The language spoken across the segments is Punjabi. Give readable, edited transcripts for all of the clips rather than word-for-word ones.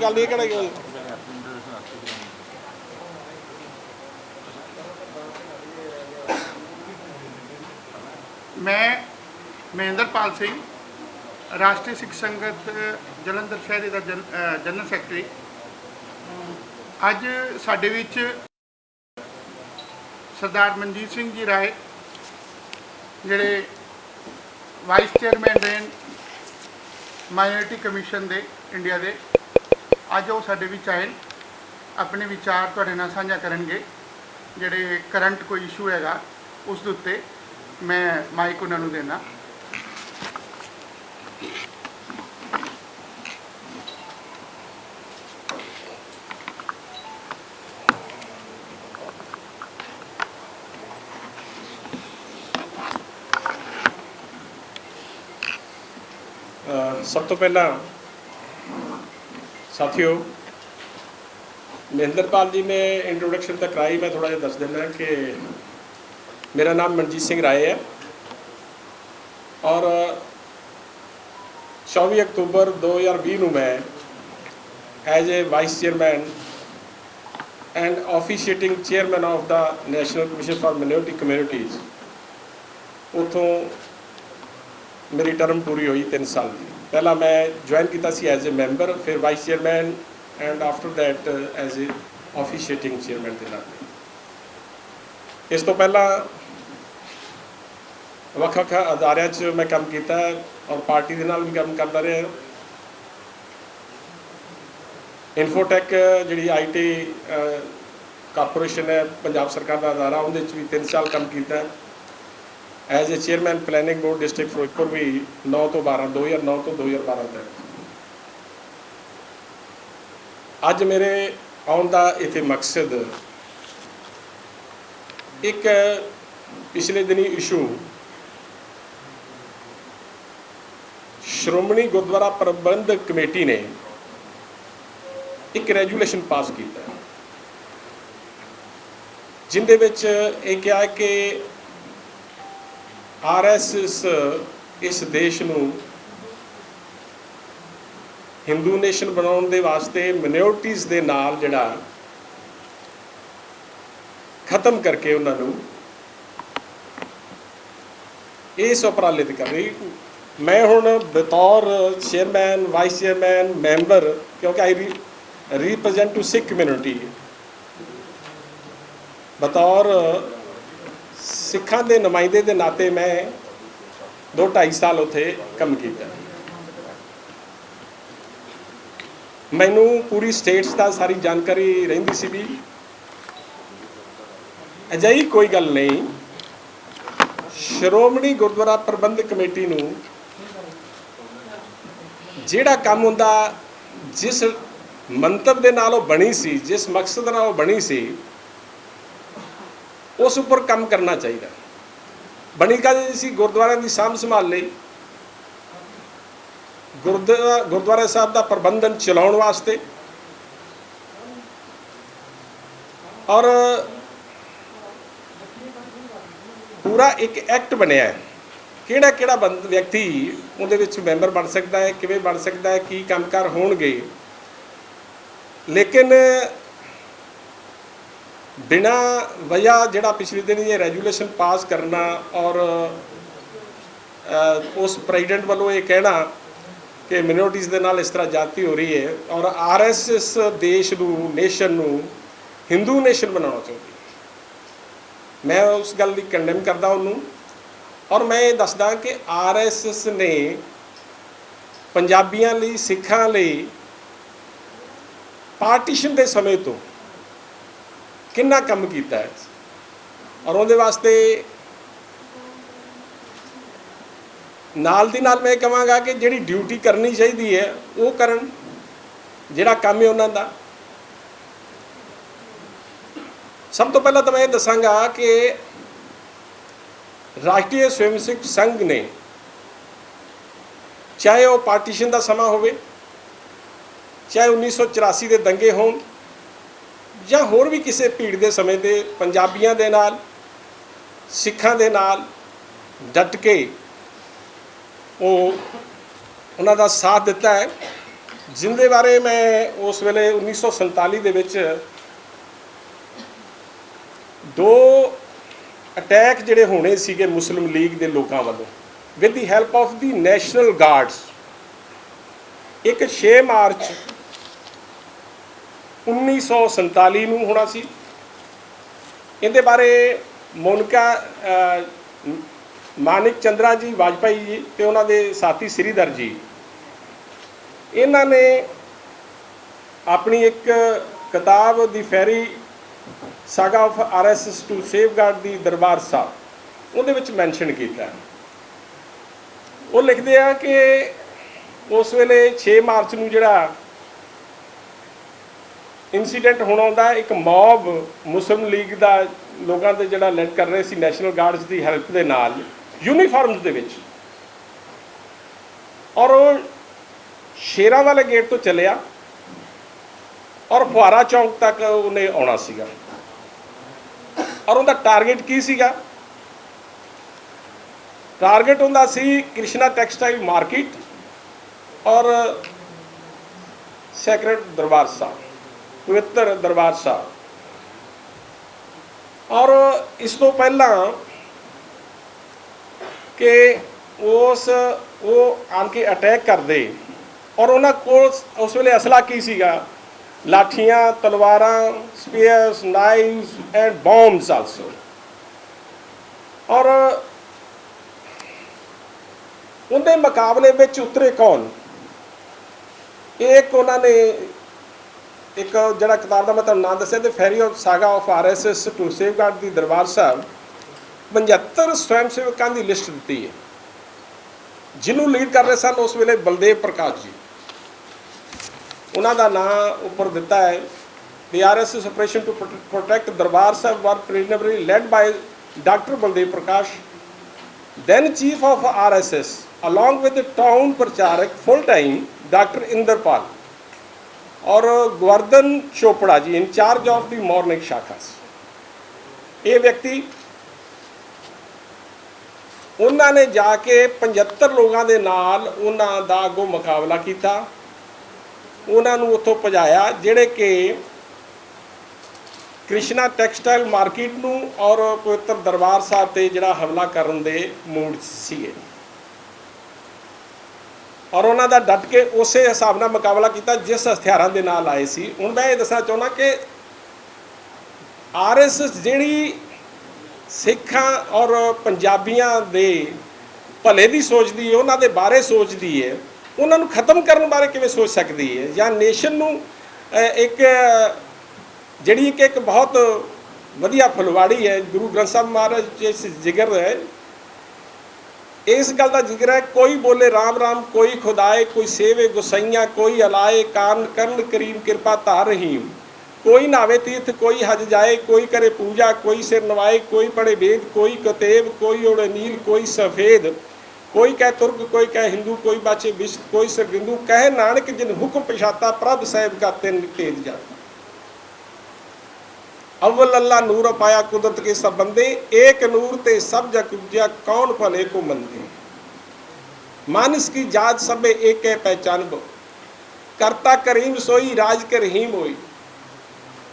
कोई गल नहीं कहना। मैं महेंद्रपाल सिंह राष्ट्रीय सिख संगत जलंधर शहर का जनरल सैकटरी। अज साडे विच सरदार मनजीत सिंह जी राय जिहड़े वाइस चेयरमैन रहे माइनॉरिटी कमीशन दे इंडिया दे, अज वो साडे विच आए अपने विचार तुहाडे नाल साझा करनगे। जिहड़े करंट कोई इशू हैगा उस दे उत्ते मैं माइक उन्होंने देना। सब तो पहला साथियों, महेंद्रपाल जी ने इंट्रोडक्शन तक कराई, मैं थोड़ा जिहा दस देना कि मेरा नाम मनजीत सिंह राय है और 24 अक्तूबर 2020 में मैं as a vice chairman and officiating chairman of the national commission for minority communities उतों मेरी टर्म पूरी हुई 3 साल की। पहला मैं ज्वाइन किया एज ए मैंबर, फिर vice chairman and after that as a officiating chairman के नाते। इस तो पहला ਵੱਖ-ਵੱਖ ਅਦਾਰਿਆਂ 'ਚ मैं काम किया और पार्टी के नाल भी काम करता रहा। इन्फोटैक जी IT कारपोरेशन है पंजाब सरकार का अदारा, उहदे भी 3 साल काम किया। As a chairman planning board district Ferozepur भी 9 तो 12 2009 तो 2012 तक। अज मेरे आउण का इत्थे मकसद एक पिछले दिनी इशू श्रोमणी गुरुद्वारा प्रबंधक कमेटी ने एक रेजूलेशन पास किया जिंदे विच ये कहा कि RSS इस देश नूं हिंदू नेशन बनाउण दे वास्ते मिनोरिटीज़ दे नाल जिहड़ा खत्म करके उन्होंने इस उपराले ते कर रही। मैं हुण बतौर चेयरमैन वाइस चेयरमैन मैंबर, क्योंकि आई रिप्रजेंट टू सिख कम्यूनिटी, बतौर सिखां दे नुमाइंदे दे नाते मैं 2-2.5 साल उत्थे काम किया। मैनू पूरी स्टेट्स का सारी जानकारी रहिंदी सी भी अजिही कोई गल नहीं, श्रोमणी गुरुद्वारा प्रबंधक कमेटी नूं जिहड़ा काम हुंदा, जिस मंतव दे नाल वो बनी सी, जिस मकसद नाल वो बनी सी, उस उपर काम करना चाहिए। बनी काहदी सी? गुरुद्वारा की सांभ संभाल लई, गुरुद्वारा साहब का प्रबंधन चलाउण वास्ते और पूरा एक एक्ट बनया है किहड़ा व्यक्ति उहदे विच मैंबर बन सकता है, किवें बन सकता है, की कामकार होणगे। लेकिन बिना वजह जिहड़ा पिछले दिन ये रेजूलेशन पास करना और उस प्रेजिडेंट वालों ये कहना कि मिनोरिटीज़ दे नाल इस तरह जाति हो रही है और RSS देश नूं नेशन नूं हिंदू नेशन बनाना चाहती, मैं उस गल की कंडेम करदा उन्होंने। और मैं ये दसदा कि RSS ने पंजाबियों लई सिखां लई पार्टीशन के समय तो कितना काम किया है और उहदे वास्ते नाल दी नाल मैं कहांगा कि जिहड़ी ड्यूटी करनी चाहिए है वो करन, जिहड़ा काम है उन्हां दा। सब तो पहला तो मैं दसांगा कि राष्ट्रीय स्वयंसेवक संघ ने चाहे वो पार्टीशन का समा होवे, चाहे 1984 के दंगे होण ਜਾਂ होर भी किसी भीड़ के समय के पंजाबियों के नाल सिखां दे नाल डट के वो उन्हां दा साथ दिता है। जिंदे बारे मैं उस वेले 1947 ਦੇ ਵਿੱਚ दो अटैक ਜਿਹੜੇ ਹੋਣੇ ਸੀਗੇ ਮੁਸਲਿਮ ਲੀਗ ਦੇ ਲੋਕਾਂ ਵੱਲੋਂ with the help of the national guards. ਇੱਕ 6 ਮਾਰਚ 1947 ਨੂੰ ਹੋਣਾ ਸੀ। ਇਹਦੇ ਬਾਰੇ ਮੋਨਿਕਾ ਮਾਨਿਕ ਚੰਦਰਾ ਜੀ ਵਾਜਪਾਈ ਜੀ ਤੇ ਉਹਨਾਂ ਦੇ ਸਾਥੀ ਸ੍ਰੀਧਰ ਜੀ, ਇਹਨਾਂ ਨੇ ਆਪਣੀ ਇੱਕ ਕਿਤਾਬ ਦੀ fiery saga of RSS to safeguard the Darbar Sahib ਉਹਦੇ ਵਿੱਚ ਮੈਂਸ਼ਨ ਕੀਤਾ। ਉਹ ਲਿਖਦੇ ਆ ਕਿ ਉਸ ਵੇਲੇ 6 ਮਾਰਚ ਨੂੰ ਜਿਹੜਾ ਇੰਸੀਡੈਂਟ ਹੋਣਾ ਹੁੰਦਾ, ਇੱਕ ਮੌਬ ਮੁਸਲਿਮ ਲੀਗ ਦਾ ਲੋਕਾਂ ਦੇ ਜਿਹੜਾ ਲੈਡ ਕਰ ਰਹੇ ਸੀ ਨੈਸ਼ਨਲ ਗਾਰਡਸ ਦੀ ਹੈਲਪ ਦੇ ਨਾਲ ਯੂਨੀਫਾਰਮਸ ਦੇ ਵਿੱਚ, ਔਰ ਉਹ ਸ਼ੇਰਾਂ ਵਾਲੇ ਗੇਟ ਤੋਂ ਚੱਲਿਆ ਔਰ ਫੁਆਰਾ ਚੌਂਕ ਤੱਕ ਉਹਨੇ ਆਉਣਾ ਸੀਗਾ। ਔਰ ਉਹਦਾ ਟਾਰਗੇਟ ਕੀ ਸੀਗਾ? ਟਾਰਗੇਟ ਹੁੰਦਾ ਸੀ ਕ੍ਰਿਸ਼ਨਾ ਟੈਕਸਟਾਈਲ ਮਾਰਕੀਟ ਔਰ ਸੈਕਰਡ ਦਰਬਾਰ ਸਾਹਿਬ, ਪਵਿੱਤਰ ਦਰਬਾਰ ਸਾਹਿਬ। ਔਰ ਇਸ ਤੋਂ ਪਹਿਲਾਂ ਕਿ ਉਹ ਆਣ ਕੇ ਅਟੈਕ ਕਰਦੇ, ਔਰ ਉਹਨਾਂ ਕੋਲ ਉਸ ਵੇਲੇ ਅਸਲਾ ਕੀ ਸੀਗਾ? ਲਾਠੀਆਂ, ਤਲਵਾਰਾਂ, ਸਪੀਅਰਸ, ਨਾਈਵਸ ਐਂਡ ਬੌਮਸ ਆਲਸੋ। ਔਰ ਉਹਦੇ ਮੁਕਾਬਲੇ ਵਿੱਚ ਉਤਰੇ ਕੌਣ? ਇੱਕ ਉਹਨਾਂ ਨੇ ਇੱਕ ਜਿਹੜਾ ਕਿਤਾਬ ਦਾ ਮੈਂ ਤੁਹਾਨੂੰ ਨਾਂ ਦੱਸਿਆ ਤੇ fiery of saga of RSS to safeguard the Darbar Sahib 75 ਸਵੈਮ ਸੇਵਕਾਂ ਦੀ ਲਿਸਟ ਦਿੱਤੀ ਹੈ, ਜਿਹਨੂੰ ਲੀਡ ਕਰ ਰਹੇ ਸਨ ਉਸ ਵੇਲੇ ਬਲਦੇਵ ਪ੍ਰਕਾਸ਼ ਜੀ। ਉਹਨਾਂ ਦਾ ਨਾਂ ਉੱਪਰ ਦਿੱਤਾ ਹੈ। The RSS operation to protect Darbar Sahib were preliminarily led by Dr. Baldev Prakash, then chief of RSS, along with the town ਪ੍ਰਚਾਰਕ full time Dr. Inderpal ਔਰ ਗਵਰਧਨ ਚੋਪੜਾ ਜੀ ਇੰਚਾਰਜ ਆਫ ਦੀ ਮਾਰਨਿੰਗ ਸ਼ਾਖਾਸ। ਇਹ ਵਿਅਕਤੀ ਉਹਨਾਂ ਨੇ ਜਾ ਕੇ 75 ਲੋਕਾਂ ਦੇ ਨਾਲ ਉਹਨਾਂ ਦਾ ਅੱਗੋਂ ਮੁਕਾਬਲਾ ਕੀਤਾ, ਉਹਨਾਂ ਨੂੰ ਉੱਥੋਂ ਭਜਾਇਆ ਜਿਹੜੇ ਕਿ ਕ੍ਰਿਸ਼ਨਾ ਟੈਕਸਟਾਈਲ ਮਾਰਕੀਟ ਨੂੰ ਔਰ ਪਵਿੱਤਰ ਦਰਬਾਰ ਸਾਹਿਬ 'ਤੇ ਜਿਹੜਾ ਹਮਲਾ ਕਰਨ ਦੇ ਮੂਡ ਸੀਗੇ। ਔਰ ਉਹਨਾਂ ਦਾ ਡਟ ਕੇ ਉਸੇ ਹਿਸਾਬ ਨਾਲ ਮੁਕਾਬਲਾ ਕੀਤਾ ਜਿਸ ਹਥਿਆਰਾਂ ਦੇ ਨਾਲ ਆਏ ਸੀ। ਹੁਣ ਮੈਂ ਇਹ ਦੱਸਣਾ ਚਾਹੁੰਦਾ ਕਿ RSS ਜਿਹੜੀ ਸਿੱਖਾਂ ਔਰ ਪੰਜਾਬੀਆਂ ਦੇ ਭਲੇ ਦੀ ਸੋਚਦੀ ਹੈ, ਉਹਨਾਂ ਦੇ ਬਾਰੇ ਸੋਚਦੀ ਹੈ, ਉਹਨਾਂ ਨੂੰ ਖਤਮ ਕਰਨ ਬਾਰੇ ਕਿਵੇਂ ਸੋਚ ਸਕਦੀ ਹੈ? ਜਾਂ ਨੇਸ਼ਨ ਨੂੰ ਇੱਕ ਜਿਹੜੀ ਇੱਕ ਬਹੁਤ ਵਧੀਆ ਫੁਲਵਾੜੀ ਹੈ ਗੁਰੂ ਗ੍ਰੰਥ ਸਾਹਿਬ ਮਹਾਰਾਜ ਜਿਸ ਜਿਗਰ ਹੈ, ਇਸ ਗੱਲ ਦਾ ਜ਼ਿਕਰ ਹੈ, ਕੋਈ ਬੋਲੇ ਰਾਮ ਰਾਮ, ਕੋਈ ਖੁਦਾਏ, ਕੋਈ ਸੇਵੇ ਗੁਸਾਈਆਂ, ਕੋਈ ਅਲਾਏ ਕਾਨ ਕਰਨ ਕਰੀਮ ਕਿਰਪਾ ਧਾਰ ਰਹੀਮ, ਕੋਈ ਨਾਵੇ ਤੀਰਥ, ਕੋਈ ਹਜ ਜਾਏ, ਕੋਈ करे पूजा, कोई सिर नवाए, कोई पढ़े वेद, कोई कतेब, कोई ओढ़े नील, कोई सफ़ेद, कोई कह तुर्क, कोई कह हिंदू, कोई बाचे विश्व, कोई सरगिंदू, कहे नानक जिन हुक्म पछाता, प्रभ साहिब का तिन तेज जा। अव्वल अल्लाह नूर पाया कुदरत के सब बंदे, एक नूर ते सब जग उपजिया, कौन भले को मंदे, मानस की जात सबे एक है पहचान बो, करता करीम सोई राज के रहीम होई,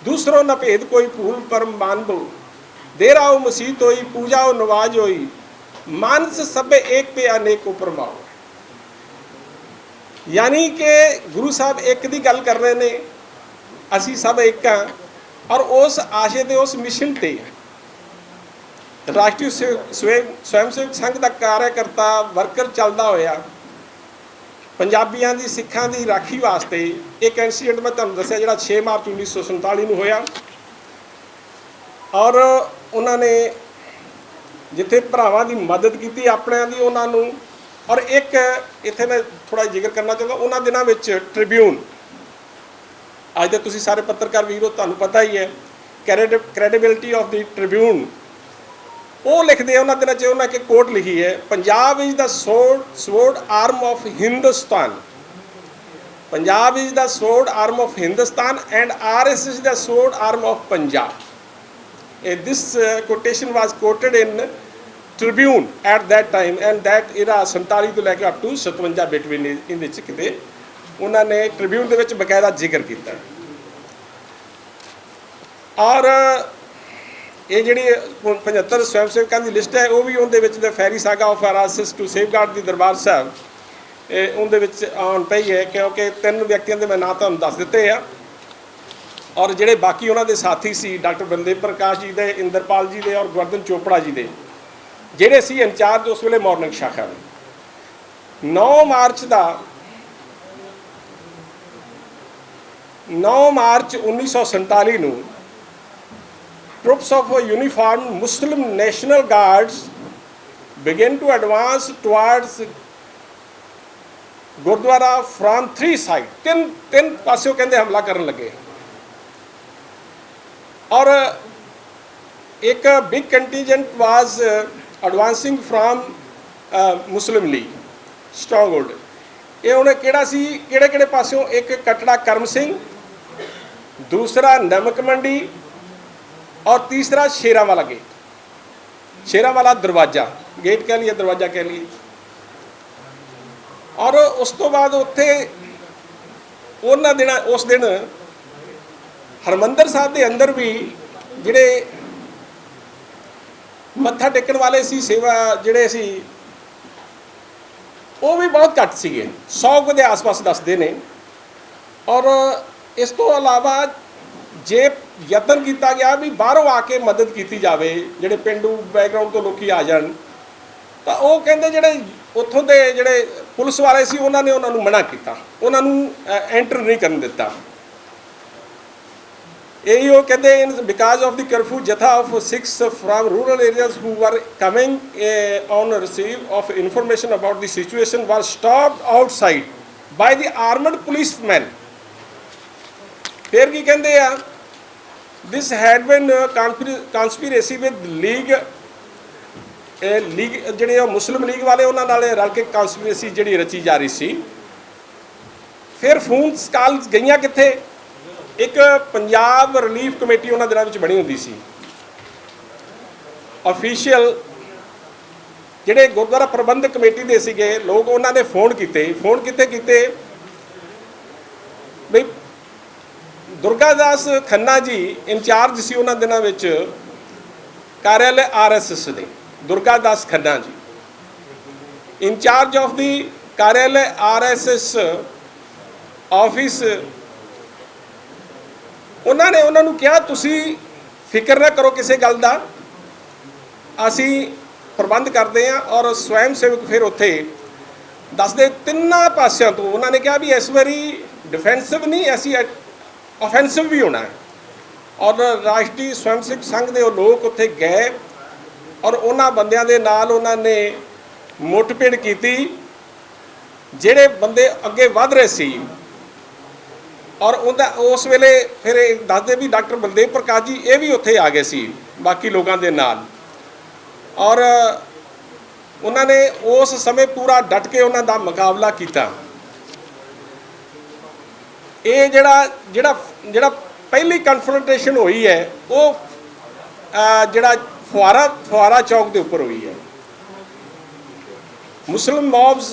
दूसरों न भेद कोई भूल परम मान बो, देरा हो मसीत होई, पूजा हो नवाज होई, मानस सबे एक पे अनेको परमाओ। यानी कि गुरु साहब एक दी गल कर रहे ने, असी सब एक हाँ, और उस आशे दे उस मिशन ते राष्ट्रीय स्वयंसेवक संघ का कार्यकर्ता वर्कर चलता होया ਪੰਜਾਬੀਆਂ ਦੀ ਸਿੱਖਾਂ ਦੀ ਰਾਖੀ ਵਾਸਤੇ ਇੱਕ ਇਨਸੀਡੈਂਟ ਮੈਂ ਤੁਹਾਨੂੰ ਦੱਸਿਆ ਜਿਹੜਾ 6 ਮਾਰਚ 1947 ਨੂੰ ਹੋਇਆ। ਔਰ ਉਹਨਾਂ ਨੇ ਜਿੱਥੇ ਭਰਾਵਾਂ ਦੀ ਮਦਦ ਕੀਤੀ ਆਪਣਿਆਂ ਦੀ ਉਹਨਾਂ ਨੂੰ, ਔਰ ਇੱਕ ਇੱਥੇ ਮੈਂ ਥੋੜਾ ਜ਼ਿਕਰ ਕਰਨਾ ਚਾਹੁੰਦਾ, ਉਹਨਾਂ ਦਿਨਾਂ ਵਿੱਚ ਟ੍ਰਿਬਿਊਨ, ਅੱਜ ਦੇ ਤੁਸੀਂ ਸਾਰੇ ਪੱਤਰਕਾਰ ਵੀਰੋ ਤੁਹਾਨੂੰ ਪਤਾ ਹੀ ਹੈ ਕ੍ਰੈਡੀਬਿਲਿਟੀ ਆਫ ਦੀ ਟ੍ਰਿਬਿਊਨ, ਉਹ ਲਿਖਦੇ ਆ ਉਹਨਾਂ ਦਿਨਾਂ 'ਚ ਉਹਨਾਂ ਕਿ ਕੋਟ ਲਿਖੀ ਹੈ, Punjab is the sword arm of Hindustan, Punjab is the sword arm of Hindustan and RSS is the sword arm of Punjab. This quotation was quoted in Tribune at that time and that era 47 ਤੋਂ ਲੈ ਕੇ up to 57 between ਇਹਦੇ 'ਚ ਕਿਤੇ ਉਹਨਾਂ ਨੇ ਟ੍ਰਿਬਿਊਨ ਦੇ ਵਿੱਚ ਬਕਾਇਦਾ ਜ਼ਿਕਰ ਕੀਤਾ। ਔਰ ਇਹ ਜਿਹੜੀ 75 ਸਵੈਮ ਸੇਵਕਾਂ ਦੀ ਲਿਸਟ ਹੈ ਉਹ ਵੀ ਉਹਦੇ ਵਿੱਚ the fairy saga of RSS to safeguard the Darbar Sahib ਇਹ ਉਹਦੇ ਵਿੱਚ ਆਉਣ ਪਈ ਹੈ, ਕਿਉਂਕਿ 3 ਵਿਅਕਤੀਆਂ ਦੇ ਮੈਂ ਨਾਂ ਤੁਹਾਨੂੰ ਦੱਸ ਦਿੱਤੇ ਆ। ਔਰ ਜਿਹੜੇ ਬਾਕੀ ਉਹਨਾਂ ਦੇ ਸਾਥੀ ਸੀ ਡਾਕਟਰ ਬਲਦੇਵ ਪ੍ਰਕਾਸ਼ ਜੀ ਦੇ, ਇੰਦਰਪਾਲ ਜੀ ਦੇ ਔਰ ਗਵਰਧਨ ਚੋਪੜਾ ਜੀ ਦੇ, ਜਿਹੜੇ ਸੀ ਇੰਚਾਰਜ ਉਸ ਵੇਲੇ ਮਾਰਨਿੰਗ ਸ਼ਾਖਾ ਦੇ। 9 ਮਾਰਚ 1947 ਨੂੰ troops of uniformed Muslim National Guards began to advance towards Gurdwara from 3 sides। ਤਿੰਨ ਪਾਸਿਓਂ ਕਹਿੰਦੇ ਹਮਲਾ ਕਰਨ ਲੱਗੇ। ਔਰ ਇੱਕ ਬਿਗ ਕੰਟੀਜੈਂਟ ਵਾਜ਼ ਐਡਵਾਂਸਿੰਗ ਫਰॉम ਮੁਸਲਿਮ ਲੀਗ ਸਟਰੋਂਗਹੋਲਡ। ਇਹ ਉਹਨੇ ਕਿਹੜਾ ਸੀ, ਕਿਹੜੇ ਪਾਸਿਓਂ? ਇੱਕ ਕਟੜਾ ਕਰਮ ਸਿੰਘ, ਦੂਸਰਾ ਨਮਕ ਮੰਡੀ और तीसरा शेरावाला गेट, शेरावाला दरवाजा, गेट कह लिए दरवाजा कह लिए। और उस तो बाद उत्थे उस दिन हरमंदर साहब के अंदर भी जिहड़े मत्था टेकण वाले सी, सेवा जिहड़े सी वो भी बहुत घट सीगे, 100 के आस पास दसदे ने। और इस तो अलावा जे यतन किया गया भी बाहरों आके मदद की जाए, ਜਿਹੜੇ ਪਿੰਡੂ बैकग्राउंड तो लोग आ जान, तो वो कहते ਜਿਹੜੇ ਉੱਥੋਂ ਦੇ ਜਿਹੜੇ ਪੁਲਿਸ वाले ਸੀ ਉਹਨਾਂ ਨੇ ਉਹਨਾਂ ਨੂੰ ਮਨਾ ਕੀਤਾ, ਉਹਨਾਂ ਨੂੰ एंटर नहीं करन ਦਿੱਤਾ। यही वो कहते because of the curfew jatha of six from rural areas who were coming on receive of information about the situation were stopped outside by the armed policeman. फिर की कहते हैं this had been conspiracy with league ਜਿਹੜੇ ਮੁਸਲਿਮ ਲੀਗ ਵਾਲੇ ਉਹਨਾਂ ਨਾਲ ਰਲ ਕੇ ਕੌਂਸਪੀਰੇਸੀ ਜਿਹੜੀ ਰਚੀ ਜਾ ਰਹੀ ਸੀ। ਫਿਰ ਫੋਨ ਕਾਲ ਗਈਆਂ ਕਿੱਥੇ? ਇੱਕ ਪੰਜਾਬ ਰਿਲੀਫ ਕਮੇਟੀ ਉਹਨਾਂ ਦਿਨਾਂ ਵਿੱਚ ਬਣੀ ਹੁੰਦੀ ਸੀ। ਅਫੀਸ਼ੀਅਲ ਜਿਹੜੇ ਗੁਰਦੁਆਰਾ ਪ੍ਰਬੰਧਕ ਕਮੇਟੀ ਦੇ ਸੀਗੇ ਲੋਕ, ਉਹਨਾਂ ਨੇ ਫੋਨ ਕੀਤੇ ਬਈ ਦੁਰਗਾਦਾਸ ਖੰਨਾ ਜੀ ਇੰਚਾਰਜ ਸੀ ਉਹਨਾਂ ਦਿਨਾਂ ਵਿੱਚ ਕਾਰਿਆਲੇ ਆਰਐਸਐਸ ਦੇ। Durgadas Khanna ji in charge of the कार्यालय आरएसएस ऑफिस, उन्होंने उन्होंने कहा तुसी फिक्र ना करो किसी गल दा, असी प्रबंध करते हैं। और स्वयं सेवक फिर उत्थे दसदे तिन्ना पासियों तो उन्होंने कहा भी इस बारी डिफेंसिव नहीं, ऐसी ऑफेंसिव भी होना है। और राष्ट्रीय स्वयं सेवक संघ के लोग उत्थे गए और उन्होंने बंदियां दे नाल उन्होंने मुठभेड़ की, जेड़े बंदे अगे वध रहे सी। और उस वेले फिर दसदे भी डॉक्टर बलदेव प्रकाश जी ये भी उत्थे आ गए सी बाकी लोगों के नाल। और उन्होंने उस समय पूरा डट के उन्हों का मुकाबला किया। ये जिहड़ा पहली कन्फ्रंटेशन हुई है वो जिहड़ा फुआरा चौक के उपर हुई है। मुस्लिम मॉब्स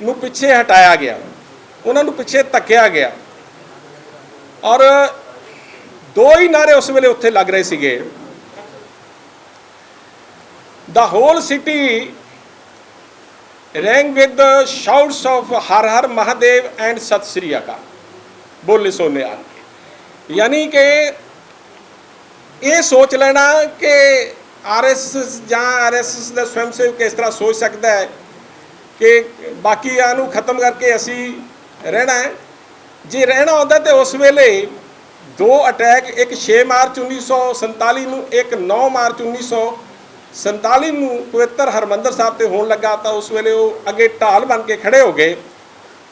नूं पिछे हटाया गया, उन्होंने पिछे धक्या गया। और 2 ही नारे उस वेले उत्थे लग रहे सीगे, the whole city rang with shouts of Har Har Mahadev and Sat Shri अकाल, बोले सोने आ। यानी कि ये सोच लेना कि आरएसएस या आरएसएस का स्वयं सेवक इस तरह सोच सकता है कि बाकी नूं खत्म करके असी रहना है। जे रहना होता तो उस वेले 2 अटैक, एक 6 मार्च 1947 नूं, एक 9 मार्च 1947 नूं पवित्र हरमंदर साहब ते होण लगा, तो उस वेले वो अगे ढाल बन के खड़े हो गए।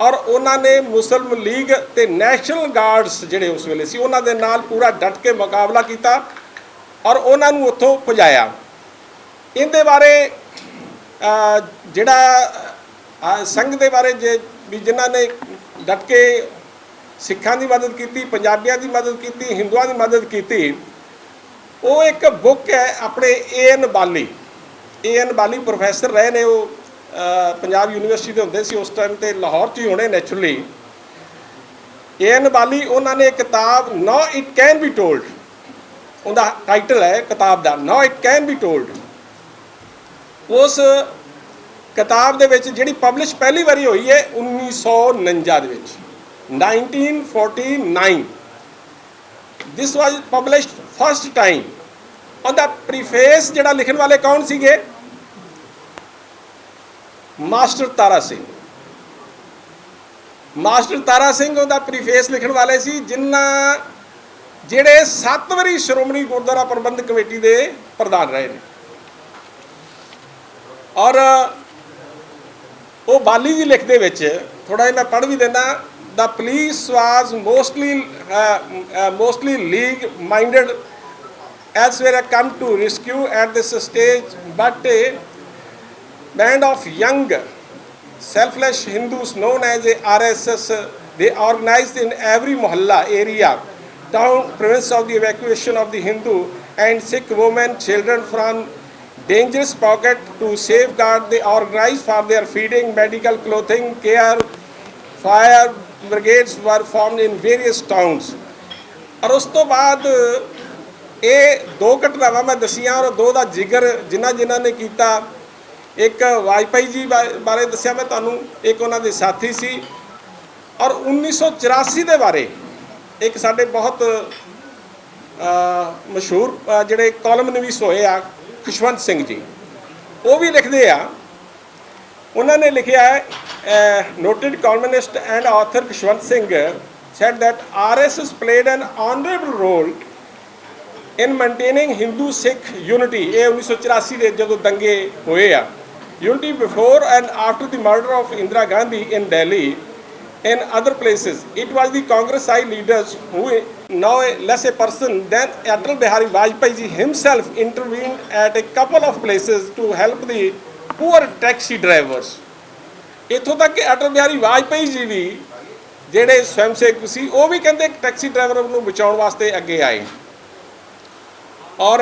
और उन्होंने मुस्लिम लीग ते नैशनल गार्ड्स जिहड़े उस वेले सी उन्हां दे नाल पूरा डट के मुकाबला किया और उन्होंने उत्थों भजाया। इहदे बारे जिहड़ा संघ दे बारे भी जिन्हां ने डट के सिखां दी मदद की, पंजाबियां दी मदद की, हिंदुआं दी मदद की, वो एक बुक है अपने एन बाली प्रोफैसर रहे ने, वो पंजाब यूनिवर्सिटी के होंगे सी उस टाइम तो लाहौर च ही होने नैचुरली। A.N. ਬਾਲੀ ਉਹਨਾਂ ਨੇ ਕਿਤਾਬ now it can be told, ਉਹਦਾ ਟਾਈਟਲ ਹੈ ਕਿਤਾਬ ਦਾ now it can be told. ਉਸ ਕਿਤਾਬ ਦੇ ਵਿੱਚ ਜਿਹੜੀ ਪਬਲਿਸ਼ ਪਹਿਲੀ ਵਾਰੀ ਹੋਈ ਹੈ 1949 ਦੇ ਵਿੱਚ, 1949 ਦਿਸ ਵਾਜ ਪਬਲਿਸ਼ਡ ਫਸਟ ਟਾਈਮ। ਉਹਦਾ ਪ੍ਰੀਫੇਸ ਜਿਹੜਾ ਲਿਖਣ ਵਾਲੇ ਕੌਣ ਸੀਗੇ? ਮਾਸਟਰ ਤਾਰਾ ਸਿੰਘ। ਮਾਸਟਰ ਤਾਰਾ ਸਿੰਘ ਉਹਦਾ ਪ੍ਰੀਫੇਸ ਲਿਖਣ ਵਾਲੇ ਸੀ, ਜਿਨ੍ਹਾਂ ਜਿਹੜੇ 7 ਵਾਰੀ ਸ਼੍ਰੋਮਣੀ ਗੁਰਦੁਆਰਾ ਪ੍ਰਬੰਧਕ ਕਮੇਟੀ ਦੇ ਪ੍ਰਧਾਨ ਰਹੇ ਨੇ। ਔਰ ਉਹ ਬਾਲੀ ਜੀ ਲਿਖਦੇ ਵਿੱਚ ਥੋੜਾ ਜਿਹਾ ਮੈਂ ਪੜ੍ਹ ਵੀ ਦਿੰਦਾ। The police was mostly league-minded elsewhere come to rescue at this stage, but a band of young, selfless Hindus known as a RSS, they organized in every mohalla area, town, province of the evacuation of the Hindu and Sikh women, children from dangerous pocket to safeguard. They organized for their feeding, medical, clothing, care, fire brigades were formed in various towns। और उस तो बाद ये 2 घटनावां मैं दसियां और 2 ਦਾ ਜ਼ਿਕਰ जिन्हां ने कीता। एक वाजपेयी जी बारे दसिया मैं तुहानूं, एक उन्हां दे साथी सी। और 1984 ਦੇ बारे एक साडे बहुत मशहूर ਜਿਹੜੇ कॉलमनिस्ट होए आ खुशवंत सिंह जी, वो भी लिखते हैं। उन्होंने लिखा है noted columnist and author Khushwant Singh said that RSS played an honorable role in maintaining Hindu-Sikh unity। ये 1984 ਦੇ ਜਦੋਂ ਦੰਗੇ ਹੋਏ ਆ, unity before and after the murder of Indira Gandhi in Delhi and other places। It was the Congress leaders who, now less a person than Atal Bihari Vajpayee ji himself, intervened at a couple of places to help the poor taxi drivers। ਇੱਥੋਂ ਤੱਕ ਕਿ ਅਟਲ ਬਿਹਾਰੀ ਵਾਜਪਾਈ ਜੀ ਵੀ ਜਿਹੜੇ ਸਵੈਮ ਸੇਵਕ ਸੀ, ਉਹ ਵੀ ਕਹਿੰਦੇ ਟੈਕਸੀ ਡਰਾਈਵਰ ਨੂੰ ਬਚਾਉਣ ਵਾਸਤੇ ਅੱਗੇ ਆਏ। ਔਰ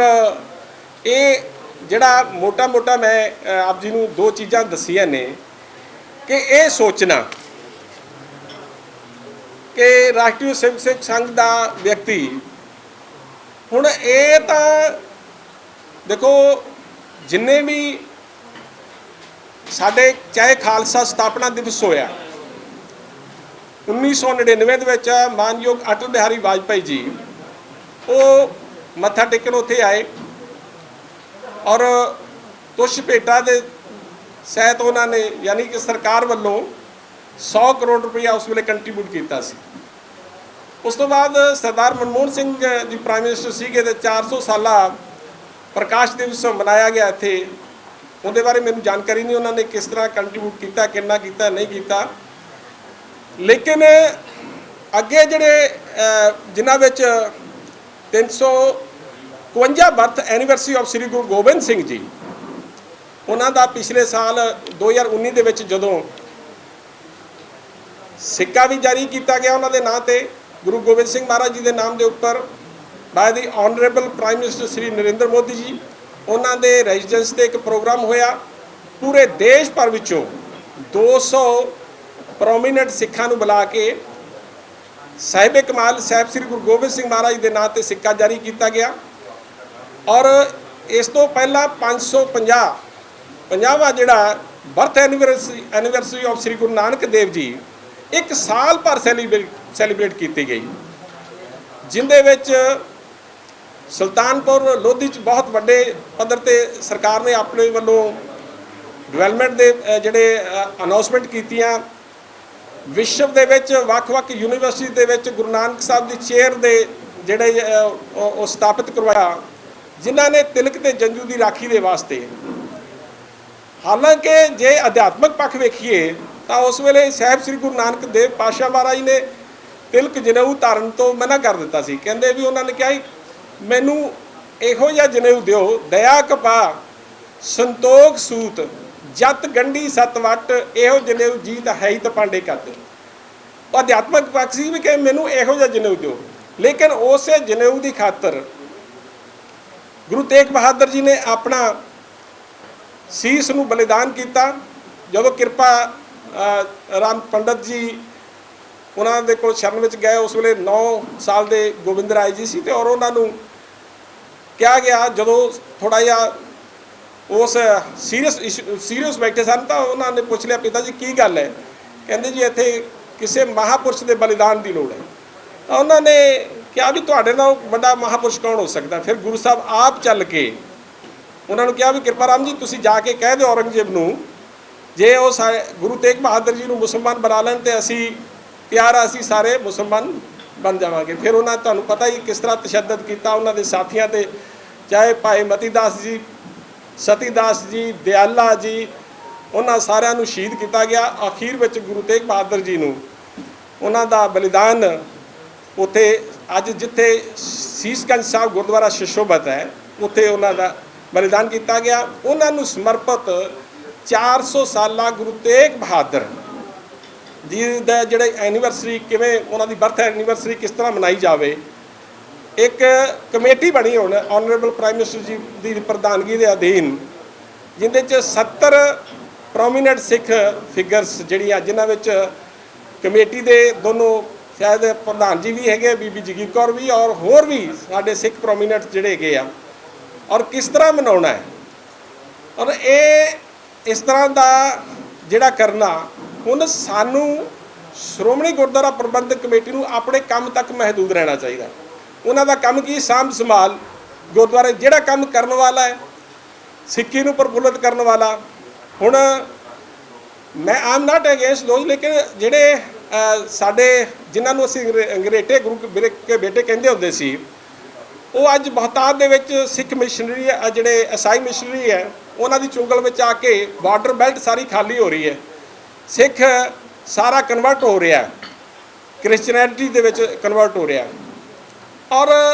ਇਹ ਜਿਹੜਾ ਮੋਟਾ ਮੈਂ ਆਪ ਜੀ ਨੂੰ 2 ਚੀਜ਼ਾਂ ਦੱਸੀਆਂ ਨੇ ਕਿ ਇਹ ਸੋਚਣਾ ਕਿ ਰਾਸ਼ਟਰੀ ਸੇਵਕ ਸੰਘ ਦਾ ਵਿਅਕਤੀ, ਹੁਣ ਇਹ ਤਾਂ ਦੇਖੋ ਜਿੰਨੇ ਵੀ ਸਾਡੇ ਚਾਹੇ ਖਾਲਸਾ ਸਥਾਪਨਾ ਦਿਵਸ ਹੋਇਆ 1999 ਦੇ ਵਿੱਚ, ਮਾਨਯੋਗ ਅਟਲ ਬਿਹਾਰੀ ਵਾਜਪਾਈ ਜੀ ਉਹ ਮੱਥਾ ਟੇਕਣ ਉੱਥੇ ਆਏ ਔਰ ਤੁਸ਼ ਭੇਟਾ ਦੇ ਸਹਿਤ ਉਹਨਾਂ ਨੇ, ਯਾਨੀ ਕਿ ਸਰਕਾਰ ਵੱਲੋਂ 100 ਕਰੋੜ ਰੁਪਇਆ ਉਸ ਵੇਲੇ ਕੰਟਰੀਬਿਊਟ ਕੀਤਾ ਸੀ। ਉਸ ਤੋਂ ਬਾਅਦ ਸਰਦਾਰ ਮਨਮੋਹਨ ਸਿੰਘ ਜੀ ਪ੍ਰਾਈਮ ਮਿਨਿਸਟਰ ਸੀਗੇ ਤੇ 400 ਸਾਲਾ ਪ੍ਰਕਾਸ਼ ਦਿਵਸ ਮਨਾਇਆ ਗਿਆ ਇੱਥੇ। ਉਹਦੇ ਬਾਰੇ ਮੈਨੂੰ ਜਾਣਕਾਰੀ ਨਹੀਂ ਉਹਨਾਂ ਨੇ ਕਿਸ ਤਰ੍ਹਾਂ ਕੰਟਰੀਬਿਊਟ ਕੀਤਾ, ਕਿੰਨਾ ਕੀਤਾ, ਨਹੀਂ ਕੀਤਾ। ਲੇਕਿਨ ਅੱਗੇ ਜਿਹੜੇ ਜਿਨ੍ਹਾਂ ਵਿੱਚ 352 ਬਰਥ ਐਨੀਵਰਸਰੀ ਆਫ ਸ੍ਰੀ ਗੁਰੂ ਗੋਬਿੰਦ ਸਿੰਘ ਜੀ, ਉਹਨਾਂ ਦਾ ਪਿਛਲੇ ਸਾਲ 2019 ਦੇ ਵਿੱਚ ਜਦੋਂ ਸਿੱਕਾ ਵੀ ਜਾਰੀ ਕੀਤਾ ਗਿਆ ਉਹਨਾਂ ਦੇ ਨਾਂ ਤੇ, ਗੁਰੂ ਗੋਬਿੰਦ ਸਿੰਘ ਮਹਾਰਾਜ ਜੀ ਦੇ ਨਾਮ ਦੇ ਉੱਪਰ, by the honourable prime minister Shri Narendra Modi ji, ਉਹਨਾਂ ਦੇ ਰੈਜ਼ੀਡੈਂਸ ਤੇ ਇੱਕ ਪ੍ਰੋਗਰਾਮ ਹੋਇਆ। ਪੂਰੇ ਦੇਸ਼ ਭਰ ਵਿੱਚੋਂ 200 ਪ੍ਰੋਮੀਨੈਂਟ ਸਿੱਖਾਂ ਨੂੰ ਬੁਲਾ ਕੇ ਸਾਹਿਬ ਕਮਾਲ ਸਾਹਿਬ ਸ੍ਰੀ ਗੁਰੂ ਗੋਬਿੰਦ ਸਿੰਘ ਮਹਾਰਾਜ ਦੇ ਨਾਂ ਤੇ ਸਿੱਕਾ ਜਾਰੀ ਕੀਤਾ ਗਿਆ। ਔਰ ਇਸ ਤੋਂ ਪਹਿਲਾਂ 550ਵਾਂ ਜਿਹੜਾ ਬਰਥ ਐਨੀਵਰਸਰੀ ਆਫ ਸ੍ਰੀ ਗੁਰੂ ਨਾਨਕ ਦੇਵ ਜੀ 1 ਸਾਲ ਭਰ ਸੈਲੀਬ੍ਰੇਟ ਕੀਤੀ ਗਈ, ਜਿੰਦੇ ਵਿੱਚ ਸੁਲਤਾਨਪੁਰ ਲੋਧੀ 'ਚ ਬਹੁਤ ਵੱਡੇ ਪੱਧਰ ਤੇ ਸਰਕਾਰ ਨੇ ਆਪਣੇ ਵੱਲੋਂ ਡਿਵੈਲਪਮੈਂਟ ਦੇ ਜਿਹੜੇ ਅਨਾਉਂਸਮੈਂਟ ਕੀਤੀਆਂ। ਵਿਸ਼ਵ ਦੇ ਵਿੱਚ ਵੱਖ-ਵੱਖ ਯੂਨੀਵਰਸਿਟੀ ਦੇ ਵਿੱਚ ਗੁਰੂ ਨਾਨਕ ਸਾਹਿਬ ਦੀ ਚੇਅਰ ਦੇ ਜਿਹੜੇ ਉਹ ਸਥਾਪਿਤ ਕਰਵਾਇਆ, ਜਿਨ੍ਹਾਂ ਨੇ ਤਿਲਕ ਤੇ ਜੰਜੂ ਦੀ ਰਾਖੀ ਦੇ ਵਾਸਤੇ। ਹਾਲਾਂਕਿ ਜੇ ਅਧਿਆਤਮਕ ਪੱਖ ਵੇਖੀਏ ਤਾਂ ਉਸ ਵੇਲੇ ਸਾਹਿਬ ਸ੍ਰੀ ਗੁਰੂ ਨਾਨਕ ਦੇਵ ਪਾਤਸ਼ਾਹ ਮਹਾਰਾਜ ਨੇ ਤਿਲਕ ਜਨੇਊ ਧਾਰਨ ਤੋਂ ਮਨਾ ਕਰ ਦਿੱਤਾ ਸੀ। ਕਹਿੰਦੇ ਵੀ ਉਹਨਾਂ ਨੇ ਕਿਹਾ ਮੈਨੂੰ ਇਹੋ ਜਿਹਾ ਜਨੇਊ ਦਿਓ, ਦਇਆ ਕਪਾ ਸੰਤੋਖ ਸੂਤ ਜਤ ਗੰਢੀ ਸਤ ਵੱਟ, ਇਹੋ ਜਨੇਊ ਜੀ ਤਾਂ ਹੈ ਹੀ ਤਾਂ ਪਾਂਡੇ ਕੱਦ। ਅਧਿਆਤਮਕ ਪੱਖ ਸੀ ਵੀ ਕਿ ਮੈਨੂੰ ਇਹੋ ਜਿਹਾ ਜਨੇਊ ਦਿਓ। ਲੇਕਿਨ ਉਸੇ ਜਨੇਊ ਦੀ ਖਾਤਰ ਗੁਰੂ ਤੇਗ ਬਹਾਦਰ ਜੀ ਨੇ ਆਪਣਾ ਸੀਸ ਨੂੰ ਬਲੀਦਾਨ ਕੀਤਾ। ਜਦੋਂ ਕਿਰਪਾ ਰਾਮ ਪੰਡਤ ਜੀ ਉਹਨਾਂ ਦੇ ਕੋਲ ਸ਼ਰਨ ਵਿੱਚ ਗਏ। ਉਸ ਵੇਲੇ 9 ਸਾਲ ਦੇ ਗੋਬਿੰਦ ਰਾਏ ਜੀ ਸੀ, ਤੇ ਔਰ ਉਹਨਾਂ ਨੂੰ ਕਿਹਾ ਗਿਆ, ਜਦੋਂ ਥੋੜ੍ਹਾ ਜਿਹਾ ਉਸ ਸੀਰੀਅਸ ਬੈਠੇ ਸਨ, ਤਾਂ ਉਹਨਾਂ ਨੇ ਪੁੱਛ ਲਿਆ, ਪਿਤਾ ਜੀ ਕੀ ਗੱਲ ਹੈ? ਕਹਿੰਦੇ ਜੀ ਇੱਥੇ ਕਿਸੇ ਮਹਾਪੁਰਸ਼ ਦੇ ਬਲੀਦਾਨ ਦੀ ਲੋੜ ਹੈ। ਤਾਂ ਉਹਨਾਂ ਨੇ ਕਿਹਾ ਵੀ ਤੁਹਾਡੇ ਨਾਲ ਵੱਡਾ ਮਹਾਪੁਰਸ਼ ਕੌਣ ਹੋ ਸਕਦਾ? ਫਿਰ ਗੁਰੂ ਸਾਹਿਬ ਆਪ ਚੱਲ ਕੇ ਉਹਨਾਂ ਨੂੰ ਕਿਹਾ ਵੀ ਕਿਰਪਾ ਰਾਮ ਜੀ ਤੁਸੀਂ ਜਾ ਕੇ ਕਹਿ ਦਿਓ ਔਰੰਗਜ਼ੇਬ ਨੂੰ, ਜੇ ਉਹ ਗੁਰੂ ਤੇਗ ਬਹਾਦਰ ਜੀ ਨੂੰ ਮੁਸਲਮਾਨ ਬਣਾ ਲੈਣ ਤੇ ਅਸੀਂ ਅਸੀਂ ਸਾਰੇ ਮੁਸਲਮਾਨ ਬਣ ਜਾਵਾਂਗੇ। ਫਿਰ ਉਹਨਾਂ ਤੁਹਾਨੂੰ ਪਤਾ ਹੀ ਕਿਸ ਤਰ੍ਹਾਂ ਤਸ਼ੱਦਦ ਕੀਤਾ ਉਹਨਾਂ ਦੇ ਸਾਥੀਆਂ ਤੇ, ਚਾਹੇ ਭਾਈ ਮਤੀਦਾਸ ਜੀ, ਸਤੀਦਾਸ ਜੀ, ਦਿਆਲਾ ਜੀ, ਉਹਨਾਂ ਸਾਰਿਆਂ ਨੂੰ ਸ਼ਹੀਦ ਕੀਤਾ ਗਿਆ। ਅਖੀਰ ਵਿੱਚ ਗੁਰੂ ਤੇਗ ਬਹਾਦਰ ਜੀ ਨੂੰ ਉਹਨਾਂ ਦਾ ਬਲੀਦਾਨ ਉੱਥੇ ਅੱਜ ਜਿੱਥੇ ਸੀਸਗੰਜ ਸਾਹਿਬ ਗੁਰਦੁਆਰਾ ਸੁਸ਼ੋਭਿਤ ਹੈ, ਉੱਥੇ ਉਹਨਾਂ ਦਾ ਬਲੀਦਾਨ ਕੀਤਾ ਗਿਆ। ਉਹਨਾਂ ਨੂੰ ਸਮਰਪਿਤ 400 ਸਾਲਾ ਗੁਰੂ ਤੇਗ ਬਹਾਦਰ ਜੀ ਦਾ ਜਿਹੜੇ ਐਨੀਵਰਸਰੀ, ਕਿਵੇਂ ਉਹਨਾਂ ਦੀ ਬਰਥ ਐਨੀਵਰਸਰੀ ਕਿਸ ਤਰ੍ਹਾਂ ਮਨਾਈ ਜਾਵੇ, ਇੱਕ ਕਮੇਟੀ ਬਣੀ ਹੁਣ ਆਨਰੇਬਲ ਪ੍ਰਾਈਮ ਮਿਨਿਸਟਰ ਜੀ ਦੀ ਪ੍ਰਧਾਨਗੀ ਦੇ ਅਧੀਨ, ਜਿਹਦੇ 'ਚ 70 ਪ੍ਰੋਮੀਨੈਂਟ ਸਿੱਖ ਫਿਗਰਸ ਜਿਹੜੀਆਂ, ਜਿਨ੍ਹਾਂ ਵਿੱਚ ਕਮੇਟੀ ਦੇ ਦੋਨੋਂ ਸ਼ਾਇਦ ਪ੍ਰਧਾਨ ਜੀ ਵੀ ਹੈਗੇ, ਬੀਬੀ ਜਗੀਰ ਕੌਰ ਵੀ, ਔਰ ਹੋਰ ਵੀ ਸਾਡੇ ਸਿੱਖ ਪ੍ਰੋਮੀਨੈਂਟ ਜਿਹੜੇ ਹੈਗੇ ਆ, ਔਰ ਕਿਸ ਤਰ੍ਹਾਂ ਮਨਾਉਣਾ ਹੈ। ਔਰ ਇਹ ਇਸ ਤਰ੍ਹਾਂ ਦਾ ਜਿਹੜਾ ਕਰਨਾ, ਹੁਣ ਸਾਨੂੰ ਸ਼੍ਰੋਮਣੀ ਗੁਰਦੁਆਰਾ ਪ੍ਰਬੰਧਕ ਕਮੇਟੀ ਨੂੰ ਆਪਣੇ ਕੰਮ ਤੱਕ ਮਹਿਦੂਦ ਰਹਿਣਾ ਚਾਹੀਦਾ। ਉਹਨਾਂ ਦਾ ਕੰਮ ਕੀ? ਸਾਂਭ ਸੰਭਾਲ ਗੁਰਦੁਆਰੇ, ਜਿਹੜਾ ਕੰਮ ਕਰਨ ਵਾਲਾ ਹੈ, ਸਿੱਖੀ ਨੂੰ ਪ੍ਰਫੁੱਲਤ ਕਰਨ ਵਾਲਾ। ਹੁਣ ਮੈਂ ਆਮ ਨਾਟ ਅਗੇਂਸਟ ਦੋਜ਼, ਲੇਕਿਨ ਜਿਹੜੇ ਸਾਡੇ ਜਿਨ੍ਹਾਂ ਨੂੰ ਅਸੀਂ ਅੰਗਰੇਟੇ ਗੁਰੂ ਕੇ ਬੇਟੇ ਕਹਿੰਦੇ ਹੁੰਦੇ ਸੀ, ਉਹ ਅੱਜ ਬਹੁਤਾਤ ਦੇ ਵਿੱਚ ਸਿੱਖ ਮਿਸ਼ਨਰੀ, ਜਿਹੜੇ ਈਸਾਈ ਮਿਸ਼ਨਰੀ ਹੈ, ਉਹਨਾਂ ਦੀ ਚੁੰਗਲ ਵਿੱਚ ਆ ਕੇ ਬਾਰਡਰ ਬੈਲਟ ਸਾਰੀ ਖਾਲੀ ਹੋ ਰਹੀ ਹੈ। ਸਿੱਖ ਸਾਰਾ ਕਨਵਰਟ ਹੋ ਰਿਹਾ, ਕ੍ਰਿਸਚਨੈਲਿਟੀ ਦੇ ਵਿੱਚ ਕਨਵਰਟ ਹੋ ਰਿਹਾ, ਔਰ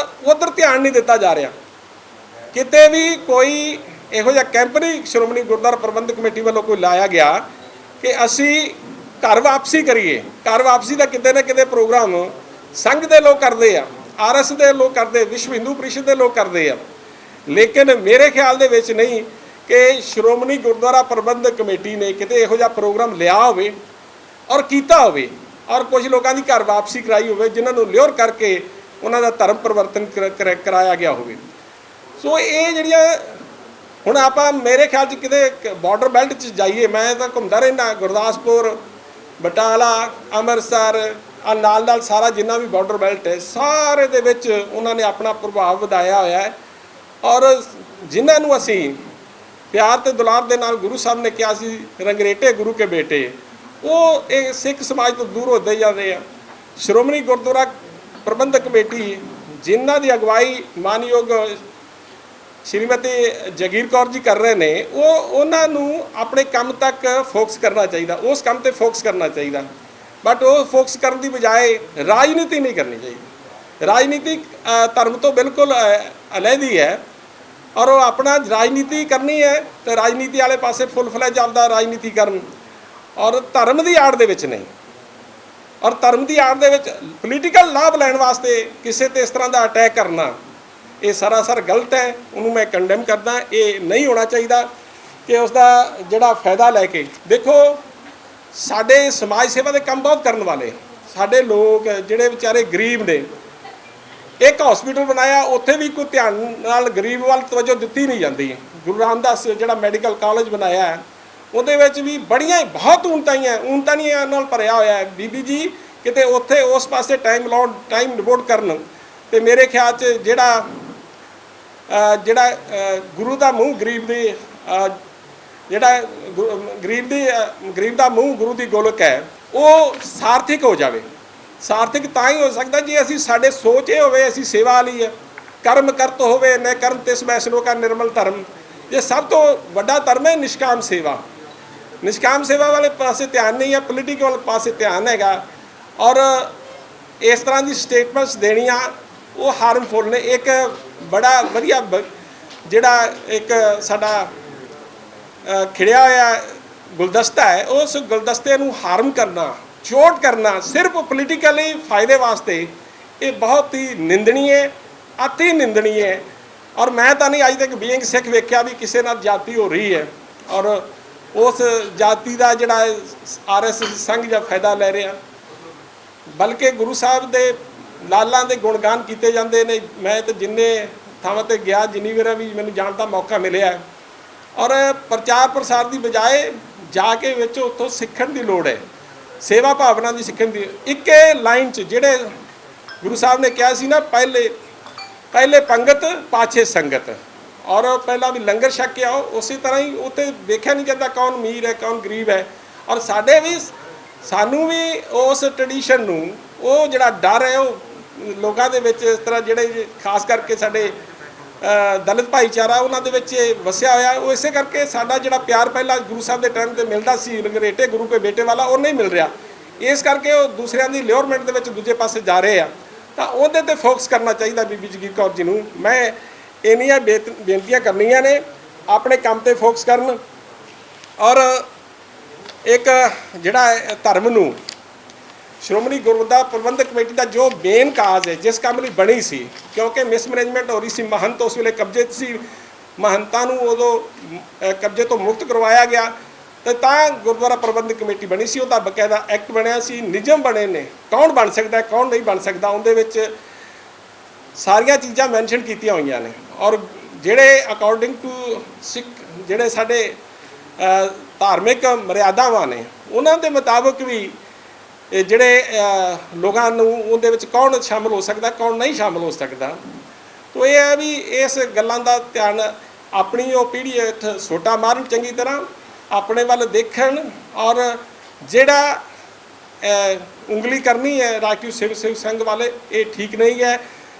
ਉਧਰ ਧਿਆਨ ਨਹੀਂ ਦਿੱਤਾ ਜਾ ਰਿਹਾ। ਕਿਤੇ ਵੀ ਕੋਈ ਇਹੋ ਜਿਹਾ ਕੈਂਪ ਨਹੀਂ ਸ਼੍ਰੋਮਣੀ ਗੁਰਦੁਆਰਾ ਪ੍ਰਬੰਧਕ ਕਮੇਟੀ ਵੱਲੋਂ ਕੋਈ ਲਾਇਆ ਗਿਆ ਕਿ ਅਸੀਂ ਘਰ ਵਾਪਸੀ ਕਰੀਏ। ਘਰ ਵਾਪਸੀ ਦਾ ਕਿਤੇ ਨਾ ਕਿਤੇ ਪ੍ਰੋਗਰਾਮ ਸੰਘ ਦੇ ਲੋਕ ਕਰਦੇ ਆ, RS ਦੇ ਲੋਕ ਕਰਦੇ, ਵਿਸ਼ਵ ਹਿੰਦੂ ਪ੍ਰੀਸ਼ਦ ਦੇ ਲੋਕ ਕਰਦੇ ਆ, ਲੇਕਿਨ ਮੇਰੇ ਖਿਆਲ ਦੇ ਵਿੱਚ ਨਹੀਂ ਕਿ ਸ਼੍ਰੋਮਣੀ ਗੁਰਦੁਆਰਾ ਪ੍ਰਬੰਧਕ ਕਮੇਟੀ ਨੇ ਕਿਤੇ ਇਹੋ ਜਿਹਾ ਪ੍ਰੋਗਰਾਮ ਲਿਆ ਹੋਵੇ ਔਰ ਕੀਤਾ ਹੋਵੇ, ਔਰ ਕੁਝ ਲੋਕਾਂ ਦੀ ਘਰ ਵਾਪਸੀ ਕਰਾਈ ਹੋਵੇ, ਜਿਨ੍ਹਾਂ ਨੂੰ ਲਿਓਰ ਕਰਕੇ ਉਹਨਾਂ ਦਾ ਧਰਮ ਪਰਿਵਰਤਨ ਕਰਾਇਆ ਗਿਆ ਹੋਵੇ। ਸੋ ਇਹ ਜਿਹੜੀਆਂ ਹੁਣ ਆਪਾਂ ਮੇਰੇ ਖਿਆਲ 'ਚ ਕਿਤੇ ਬਾਰਡਰ ਬੈਲਟ 'ਚ ਜਾਈਏ, ਮੈਂ ਤਾਂ ਘੁੰਮਦਾ ਰਹਿੰਦਾ, ਗੁਰਦਾਸਪੁਰ, ਬਟਾਲਾ, ਅੰਮ੍ਰਿਤਸਰ, ਆ ਨਾਲ ਸਾਰਾ ਜਿੰਨਾ ਵੀ ਬਾਰਡਰ ਬੈਲਟ ਹੈ, ਸਾਰੇ ਦੇ ਵਿੱਚ ਉਹਨਾਂ ਨੇ ਆਪਣਾ ਪ੍ਰਭਾਵ ਵਧਾਇਆ ਹੋਇਆ ਹੈ। ਔਰ ਜਿਨ੍ਹਾਂ ਨੂੰ ਅਸੀਂ ਪਿਆਰ ਤੇ ਦੁਲਾਰ ਦੇ ਨਾਲ ਗੁਰੂ ਸਾਹਿਬ ਨੇ ਕਿਹਾ ਸੀ ਰੰਗਰੇਟੇ ਗੁਰੂ ਕੇ ਬੇਟੇ, ਉਹ ਇਹ ਸਿੱਖ ਸਮਾਜ ਤੋਂ ਦੂਰ ਹੁੰਦੇ ਜਾ ਰਹੇ ਆ। ਸ਼੍ਰੋਮਣੀ ਗੁਰਦੁਆਰਾ ਪ੍ਰਬੰਧਕ ਕਮੇਟੀ, ਜਿਨ੍ਹਾਂ ਦੀ ਅਗਵਾਈ ਮਾਨਯੋਗ ਸ਼੍ਰੀਮਤੀ ਜਗੀਰ ਕੌਰ ਜੀ ਕਰ ਰਹੇ ਨੇ, ਉਹਨਾਂ ਨੂੰ ਆਪਣੇ ਕੰਮ ਤੱਕ ਫੋਕਸ ਕਰਨਾ ਚਾਹੀਦਾ, ਉਸ ਕੰਮ ਤੇ ਫੋਕਸ ਕਰਨਾ ਚਾਹੀਦਾ। ਬਟ ਉਹ ਫੋਕਸ ਕਰਨ ਦੀ ਬਜਾਏ ਰਾਜਨੀਤੀ ਨਹੀਂ ਕਰਨੀ ਚਾਹੀਦੀ। ਰਾਜਨੀਤੀ ਧਰਮ ਤੋਂ ਬਿਲਕੁਲ ਅਲੱਗੀ ਹੈ, ਔਰ ਉਹ ਆਪਣਾ ਰਾਜਨੀਤੀ ਕਰਨੀ ਹੈ ਤੇ ਰਾਜਨੀਤੀ ਵਾਲੇ ਪਾਸੇ ਫੁੱਲ ਫਲੈਜ ਆਪਦਾ ਰਾਜਨੀਤੀ ਕਰਨ, ਔਰ ਧਰਮ ਦੀ ਆੜ ਦੇ ਵਿੱਚ ਨਹੀਂ। ਔਰ ਧਰਮ ਦੀ ਆੜ ਦੇ ਵਿੱਚ ਪੋਲੀਟੀਕਲ ਲਾਭ ਲੈਣ ਵਾਸਤੇ ਕਿਸੇ ਤੇ ਇਸ ਤਰ੍ਹਾਂ ਦਾ ਅਟੈਕ ਕਰਨਾ, ਇਹ ਸਰਾਸਰ ਗਲਤ ਹੈ। ਉਹਨੂੰ ਮੈਂ ਕੰਡੈਮ ਕਰਦਾ। ਇਹ ਨਹੀਂ ਹੋਣਾ ਚਾਹੀਦਾ ਕਿ ਉਸ ਦਾ ਜਿਹੜਾ ਫਾਇਦਾ ਲੈ ਕੇ, ਦੇਖੋ ਸਾਡੇ ਸਮਾਜ ਸੇਵਾ ਦੇ ਕੰਮ ਬਹੁਤ ਕਰਨ ਵਾਲੇ ਸਾਡੇ ਲੋਕ ਜਿਹੜੇ ਵਿਚਾਰੇ ਗਰੀਬ ਨੇ, ਇੱਕ ਹਸਪੀਟਲ ਬਣਾਇਆ, ਉੱਥੇ ਵੀ ਕੋਈ ਧਿਆਨ ਨਾਲ ਗਰੀਬ ਵੱਲ ਤਵੱਜੋ ਦਿੱਤੀ ਨਹੀਂ ਜਾਂਦੀ। ਗੁਰੂ ਰਾਮਦਾਸ ਜਿਹੜਾ ਮੈਡੀਕਲ ਕਾਲਜ ਬਣਾਇਆ ਹੈ, ਉਹਦੇ ਵਿੱਚ ਵੀ ਬੜੀਆਂ ਬਹੁਤ ਊਣਤਾਈਆਂ ਨਾਲ ਭਰਿਆ ਹੋਇਆ ਹੈ। ਬੀਬੀ ਜੀ ਕਿਤੇ ਉੱਥੇ ਉਸ ਪਾਸੇ ਟਾਈਮ ਡਿਵੋਟ ਕਰਨ, ਤੇ ਮੇਰੇ ਖਿਆਲ 'ਚ ਜਿਹੜਾ ਗੁਰੂ ਦਾ ਮੂੰਹ ਗਰੀਬ ਦੀ, ਜਿਹੜਾ ਗਰੀਬ ਦਾ ਮੂੰਹ ਗੁਰੂ ਦੀ ਗੋਲਕ ਹੈ, ਉਹ ਸਾਰਥਿਕ ਹੋ ਜਾਵੇ। ਸਾਰਥਿਕ ਤਾਂ ਹੀ ਹੋ ਸਕਦਾ ਜੇ ਅਸੀਂ ਸਾਡੇ ਸੋਚ ਇਹ ਹੋਵੇ ਅਸੀਂ ਸੇਵਾ ਵਾਲੀ ਹੈ, ਕਰਮ ਕਰਤ ਹੋਵੇ ਨ ਕਰਮ ਤਿਸ ਮੈਂ ਸ਼ਲੋਕਾ ਨਿਰਮਲ ਧਰਮ। ਇਹ ਸਭ ਤੋਂ ਵੱਡਾ ਧਰਮ ਹੈ ਨਿਸ਼ਕਾਮ ਸੇਵਾ। ਨਿਸ਼ਕਾਮ ਸੇਵਾ ਵਾਲੇ ਪਾਸੇ ਧਿਆਨ ਨਹੀਂ ਹੈ, ਪੋਲੀਟੀਕਲ ਪਾਸੇ ਧਿਆਨ ਹੈਗਾ। ਔਰ ਇਸ ਤਰ੍ਹਾਂ ਦੀ ਸਟੇਟਮੈਂਟਸ ਦੇਣੀਆਂ ਉਹ ਹਾਰਮਫੁਲ ਨੇ। ਇੱਕ ਬੜਾ ਵਧੀਆ ਜਿਹੜਾ ਇੱਕ ਸਾਡਾ ਖਿੜਿਆ ਹੋਇਆ ਗੁਲਦਸਤਾ ਹੈ, ਉਸ ਗੁਲਦਸਤੇ ਨੂੰ ਹਾਰਮ ਕਰਨਾ, ਚੋਟ ਕਰਨਾ ਸਿਰਫ ਪੋਲੀਟੀਕਲੀ ਫਾਇਦੇ ਵਾਸਤੇ, ਇਹ ਬਹੁਤ ਹੀ ਨਿੰਦਣੀਏ, ਅਤੀ ਨਿੰਦਣੀਏ। ਔਰ ਮੈਂ ਤਾਂ ਨਹੀਂ ਅੱਜ ਤੱਕ ਬੀਇੰਗ ਸਿੱਖ ਵੇਖਿਆ ਵੀ ਕਿਸੇ ਨਾਲ ਜਾਤੀ ਹੋ ਰਹੀ ਹੈ ਔਰ ਉਸ ਜਾਤੀ ਦਾ ਜਿਹੜਾ RSS ਸੰਘ ਜਾਂ ਫਾਇਦਾ ਲੈ ਰਿਹਾ। ਬਲਕਿ ਗੁਰੂ ਸਾਹਿਬ ਦੇ ਲਾਲਾਂ ਦੇ ਗੁਣਗਾਨ ਕੀਤੇ ਜਾਂਦੇ ਨੇ। ਮੈਂ ਤਾਂ ਜਿੰਨੇ ਥਾਵਾਂ 'ਤੇ ਗਿਆ, ਜਿੰਨੀ ਵਾਰ ਵੀ ਮੈਨੂੰ ਜਾਣ ਦਾ ਮੌਕਾ ਮਿਲਿਆ, ਔਰ ਪ੍ਰਚਾਰ ਪ੍ਰਸਾਰ ਦੀ ਬਜਾਏ ਜਾ ਕੇ ਵਿੱਚ ਉੱਥੋਂ ਸਿੱਖਣ ਦੀ ਲੋੜ ਹੈ, ਸੇਵਾ ਭਾਵਨਾ ਦੀ ਸਿੱਖਣ ਦੀ। ਇੱਕੇ ਲਾਈਨ 'ਚ ਜਿਹੜੇ ਗੁਰੂ ਸਾਹਿਬ ਨੇ ਕਿਹਾ ਸੀ ਨਾ, ਪਹਿਲੇ ਪੰਗਤ ਪਾਛੇ ਸੰਗਤ, ਔਰ ਪਹਿਲਾਂ ਵੀ ਲੰਗਰ ਛਕ ਕੇ ਆਓ। ਉਸੇ ਤਰ੍ਹਾਂ ਹੀ ਉੱਥੇ ਵੇਖਿਆ ਨਹੀਂ ਜਾਂਦਾ ਕੌਣ ਅਮੀਰ ਹੈ ਕੌਣ ਗਰੀਬ ਹੈ। ਔਰ ਸਾਨੂੰ ਵੀ ਉਸ ਟ੍ਰੈਡੀਸ਼ਨ ਨੂੰ, ਉਹ ਜਿਹੜਾ ਡਰ ਹੈ ਉਹ ਲੋਕਾਂ ਦੇ ਵਿੱਚ ਇਸ ਤਰ੍ਹਾਂ ਜਿਹੜੇ ਖਾਸ ਕਰਕੇ ਸਾਡੇ ਦਲਿਤ ਭਾਈਚਾਰਾ ਉਹਨਾਂ ਦੇ ਵਿੱਚ ਵਸਿਆ ਹੋਇਆ, ਉਹ ਇਸੇ ਕਰਕੇ ਸਾਡਾ ਜਿਹੜਾ ਪਿਆਰ ਪਹਿਲਾਂ ਗੁਰੂ ਸਾਹਿਬ ਦੇ ਟਾਈਮ 'ਤੇ ਮਿਲਦਾ ਸੀ, ਲੰਗਰੇਟੇ ਗੁਰੂ ਕੇ ਬੇਟੇ ਵਾਲਾ, ਉਹ ਨਹੀਂ ਮਿਲ ਰਿਹਾ। ਇਸ ਕਰਕੇ ਉਹ ਦੂਸਰਿਆਂ ਦੀ ਲਿਓਰਮੈਂਟ ਦੇ ਵਿੱਚ ਦੂਜੇ ਪਾਸੇ ਜਾ ਰਹੇ ਆ। ਤਾਂ ਉਹਦੇ 'ਤੇ ਫੋਕਸ ਕਰਨਾ ਚਾਹੀਦਾ ਬੀਬੀ ਜਗੀਰ ਕੌਰ ਜੀ ਨੂੰ। ਮੈਂ ਇੰਨੀਆਂ ਬੇਨਤੀਆਂ ਕਰਨੀਆਂ ਨੇ, ਆਪਣੇ ਕੰਮ 'ਤੇ ਫੋਕਸ ਕਰਨ। ਔਰ ਇੱਕ ਜਿਹੜਾ ਧਰਮ ਨੂੰ, ਸ਼੍ਰੋਮਣੀ ਗੁਰਦੁਆਰਾ ਪ੍ਰਬੰਧਕ ਕਮੇਟੀ ਦਾ ਜੋ ਮੇਨ ਕਾਜ਼ ਹੈ, ਜਿਸ ਕੰਮ ਲਈ ਬਣੀ ਸੀ, ਕਿਉਂਕਿ ਮਿਸਮੈਨੇਜਮੈਂਟ ਹੋ ਰਹੀ ਸੀ, ਮਹੰਤ ਉਸ ਵੇਲੇ ਕਬਜ਼ੇ 'ਚ ਸੀ, ਮਹੰਤਾਂ ਨੂੰ ਉਦੋਂ ਕਬਜ਼ੇ ਤੋਂ ਮੁਕਤ ਕਰਵਾਇਆ ਗਿਆ, ਤੇ ਤਾਂ ਗੁਰਦੁਆਰਾ ਪ੍ਰਬੰਧਕ ਕਮੇਟੀ ਬਣੀ ਸੀ। ਉਹਦਾ ਬਕਾਇਦਾ ਐਕਟ ਬਣਿਆ ਸੀ, ਨਿਯਮ ਬਣੇ ਨੇ, ਕੌਣ ਬਣ ਸਕਦਾ ਕੌਣ ਨਹੀਂ ਬਣ ਸਕਦਾ, ਉਹਦੇ ਵਿੱਚ ਸਾਰੀਆਂ ਚੀਜ਼ਾਂ ਮੈਂਸ਼ਨ ਕੀਤੀਆਂ ਹੋਈਆਂ ਨੇ। ਔਰ ਜਿਹੜੇ ਅਕੋਰਡਿੰਗ ਟੂ ਸਿੱਖ ਜਿਹੜੇ ਸਾਡੇ ਧਾਰਮਿਕ ਮਰਿਆਦਾਵਾਂ ਨੇ, ਉਹਨਾਂ ਦੇ ਮੁਤਾਬਕ ਵੀ ਜਿਹੜੇ ਲੋਕਾਂ ਨੂੰ ਉਹਦੇ ਵਿੱਚ ਕੌਣ ਸ਼ਾਮਲ ਹੋ ਸਕਦਾ ਕੌਣ ਨਹੀਂ ਸ਼ਾਮਲ ਹੋ ਸਕਦਾ। ਤਾਂ ਇਹ ਹੈ ਵੀ ਇਸ ਗੱਲਾਂ ਦਾ ਧਿਆਨ ਆਪਣੀ ਉਹ ਪੀੜ੍ਹੀ ਇੱਥੇ ਸੋਟਾ ਮਾਰਨ, ਚੰਗੀ ਤਰ੍ਹਾਂ ਆਪਣੇ ਵੱਲ ਦੇਖਣ। ਔਰ ਜਿਹੜਾ ਉਂਗਲੀ ਕਰਨੀ ਹੈ ਰਾਸ਼ਟਰੀ ਸੇਵਕ ਸੰਘ ਵਾਲੇ, ਇਹ ਠੀਕ ਨਹੀਂ ਹੈ।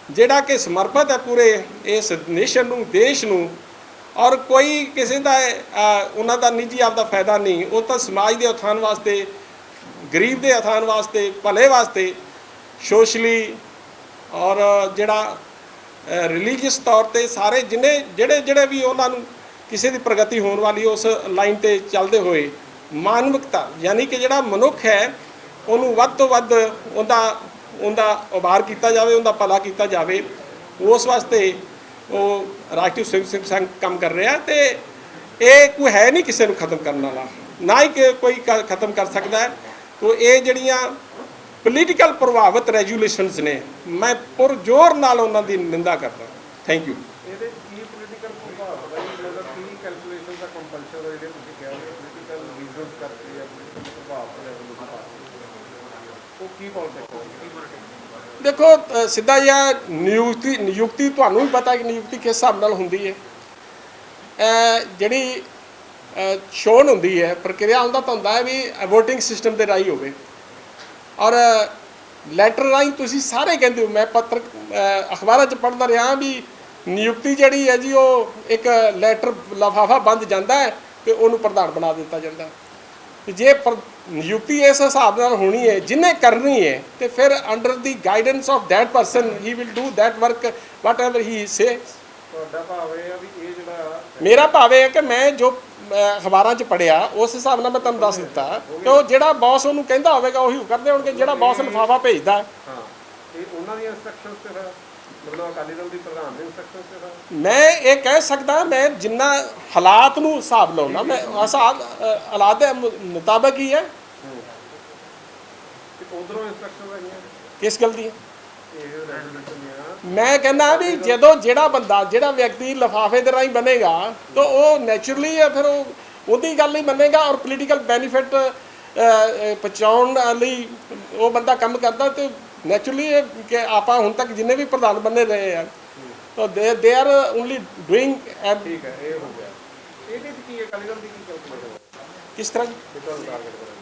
ਜਿਹੜਾ ਕਿ ਸਮਰਪਿਤ ਹੈ ਪੂਰੇ ਇਸ ਨੇਸ਼ਨ ਨੂੰ, ਦੇਸ਼ ਨੂੰ, ਔਰ ਕੋਈ ਕਿਸੇ ਦਾ ਉਹਨਾਂ ਦਾ ਨਿੱਜੀ ਆਪਦਾ ਫਾਇਦਾ ਨਹੀਂ, ਉਹ ਤਾਂ ਸਮਾਜ ਦੇ ਉਥਾਨ ਵਾਸਤੇ, ਗਰੀਬ ਦੇ ਉਥਾਨ ਵਾਸਤੇ, ਭਲੇ ਵਾਸਤੇ, ਸੋਸ਼ਲੀ ਔਰ ਜਿਹੜਾ ਰਿਲੀਜੀਅਸ ਤੌਰ 'ਤੇ ਸਾਰੇ ਜਿਹੜੇ ਵੀ ਉਹਨਾਂ ਨੂੰ ਕਿਸੇ ਦੀ ਪ੍ਰਗਤੀ ਹੋਣ ਵਾਲੀ ਉਸ ਲਾਈਨ 'ਤੇ ਚੱਲਦੇ ਹੋਏ, ਮਾਨਵਿਕਤਾ ਯਾਨੀ ਕਿ ਜਿਹੜਾ ਮਨੁੱਖ ਹੈ ਉਹਨੂੰ ਵੱਧ ਤੋਂ ਵੱਧ ਉਹਦਾ ਉਭਾਰ ਕੀਤਾ ਜਾਵੇ, ਉਹਦਾ ਭਲਾ ਕੀਤਾ ਜਾਵੇ। ਉਸ ਵਾਸਤੇ ਉਹ ਰਾਸ਼ਟਰੀ ਸੇਵਕ ਸੰਘ ਕੰਮ ਕਰ ਰਿਹਾ। ਤੇ ਇਹ ਕੋਈ ਹੈ ਨਹੀਂ ਕਿਸੇ ਨੂੰ ਖਤਮ ਕਰਨ ਵਾਲਾ, ਨਾ ਹੀ ਕੋਈ ਖਤਮ ਕਰ ਸਕਦਾ ਹੈ। ਤੋ ਇਹ ਜਿਹੜੀਆਂ ਪੋਲੀਟੀਕਲ ਪ੍ਰਭਾਵਿਤ ਰੈਜੂਲੇਸ਼ਨਸ ਨੇ, ਮੈਂ ਪੁਰਜ਼ੋਰ ਨਾਲ ਉਹਨਾਂ ਦੀ ਨਿੰਦਾ ਕਰਦਾ। Thank you. ਇਹਦੇ ਕੀ ਪੋਲੀਟੀਕਲ ਪ੍ਰਭਾਵ ਹੈ, ਮਤਲਬ ਕੀ ਕੈਲਕੂਲੇਸ਼ਨ ਦਾ ਕੰਪਲਸ਼ਨ ਹੈ, ਜਿਹੜੇ ਤੁਸੀਂ ਕਿਹਾ ਪੋਲੀਟੀਕਲ ਰੀਜ਼ਨਸ ਕਰਕੇ ਜਾਂ ਪੋਲੀਟੀਕਲ ਪ੍ਰਭਾਵ ਉਹ ਕੀ ਪੋਲਿਟਿਕਸ ਹੈ? ਦੇਖੋ ਸਿੱਧਾ ਜਿਹਾ ਨਿਯੁਕਤੀ ਤੁਹਾਨੂੰ ਵੀ ਪਤਾ ਕਿ ਨਿਯੁਕਤੀ ਕਿਸ ਹਿਸਾਬ ਨਾਲ ਹੁੰਦੀ ਹੈ। ਜਿਹੜੀ ਚੋਣ ਹੁੰਦੀ ਹੈ, ਪ੍ਰਕਿਰਿਆ ਹੁੰਦਾ ਤਾਂ ਹੁੰਦਾ ਹੈ ਵੀ ਵੋਟਿੰਗ ਸਿਸਟਮ ਦੇ ਰਾਹੀਂ ਹੋਵੇ। ਔਰ ਲੈਟਰ ਰਾਹੀਂ ਤੁਸੀਂ ਸਾਰੇ ਕਹਿੰਦੇ ਹੋ, ਮੈਂ ਅਖਬਾਰਾਂ 'ਚ ਪੜ੍ਹਦਾ ਰਿਹਾ ਵੀ ਨਿਯੁਕਤੀ ਜਿਹੜੀ ਹੈ ਜੀ ਉਹ ਇੱਕ ਲੈਟਰ ਲਿਫਾਫਾ ਬੰਦ ਜਾਂਦਾ ਹੈ ਅਤੇ ਉਹਨੂੰ ਪ੍ਰਧਾਨ ਬਣਾ ਦਿੱਤਾ ਜਾਂਦਾ। ਤੇ ਜੇ ਨਿਯੁਕਤੀ ਇਸ ਹਿਸਾਬ ਨਾਲ ਹੋਣੀ ਹੈ, ਜਿਹਨੇ ਕਰਨੀ ਹੈ, ਤੇ ਫਿਰ under the guidance of that person he will do that work whatever he say. ਤੁਹਾਡਾ ਭਾਵ ਇਹ ਆ ਵੀ ਇਹ ਜਿਹੜਾ, ਮੇਰਾ ਭਾਵ ਇਹ ਹੈ ਕਿ ਮੈਂ ਜੋ ਅਖਬਾਰਾਂ 'ਚ ਪੜ੍ਹਿਆ ਉਸ ਹਿਸਾਬ ਨਾਲ ਮੈਂ ਤੁਹਾਨੂੰ ਦੱਸ ਦਿੱਤਾ ਕਿ ਉਹ ਜਿਹੜਾ ਬੌਸ ਉਹਨੂੰ ਕਹਿੰਦਾ ਹੋਵੇਗਾ ਉਹੀ ਕਰਦੇ ਹੋਣਗੇ, ਜਿਹੜਾ ਬੌਸ ਲਿਫਾਫਾ ਭੇਜਦਾ। ਹਾਂ, ਇਹ ਉਹਨਾਂ ਦੀਆਂ ਇੰਸਟਰਕਸ਼ਨਸ ਤੇ ਹੈ, ਮਤਲਬ ਅਕਾਲੀ ਦਲ ਦੀ ਪ੍ਰਧਾਨ ਦੇ ਇੰਸਟਰਕਸ਼ਨਸ ਤੇ ਹੈ। ਮੈਂ ਇਹ ਕਹਿ ਸਕਦਾ, ਮੈਂ ਜਿੰਨਾ ਹਾਲਾਤ ਨੂੰ ਹਿਸਾਬ ਲਾਉਣਾ, ਮੈਂ ਹਾਲਾਤ ਦੇ ਮੁਤਾਬਕ ਹੀ ਹੈ। ਉਧਰੋਂ ਇੰਸਟਰਕਸ਼ਨਸ ਆਈਆਂ ਕਿਸ ਗੱਲ ਦੀ? ਇਹ ਰੈਗੂਲੇਸ਼ਨ ਦੀਆਂ ਮੈਂ ਕਹਿੰਦਾ ਵੀ ਜਦੋਂ ਜਿਹੜਾ ਵਿਅਕਤੀ ਲਿਫਾਫੇ ਦੇ ਰਾਹੀਂ ਬਣੇਗਾ ਤਾਂ ਉਹ ਨੈਚੁਰਲੀ ਹੈ, ਫਿਰ ਉਹ ਉਹਦੀ ਗੱਲ ਹੀ ਮੰਨੇਗਾ। ਔਰ ਪੋਲੀਟੀਕਲ ਬੈਨੀਫਿਟ ਪਹੁੰਚਾਉਣ ਲਈ ਉਹ ਬੰਦਾ ਕੰਮ ਕਰਦਾ। ਤੇ ਨੈਚੁਰਲੀ ਕਿ ਆਪਾਂ ਹੁਣ ਤੱਕ ਜਿੰਨੇ ਵੀ ਪ੍ਰਧਾਨ ਬਣੇ ਰਹੇ ਆ ਤਾਂ ਦੇ ਆਰ ਓਨਲੀ ਡੂਇੰਗ। ਠੀਕ ਹੈ, ਇਹ ਹੋ ਗਿਆ। ਇਹਦੇ ਵਿੱਚ ਕੀ ਅਕਾਲੀ ਦਲ ਦੀ ਕੀ ਕੈਲਕੂਲੇਸ਼ਨ ਕਿਸ ਤਰ੍ਹਾਂ ਤੁਹਾਨੂੰ ਟਾਰਗੇਟ ਕਰਾਂਗੇ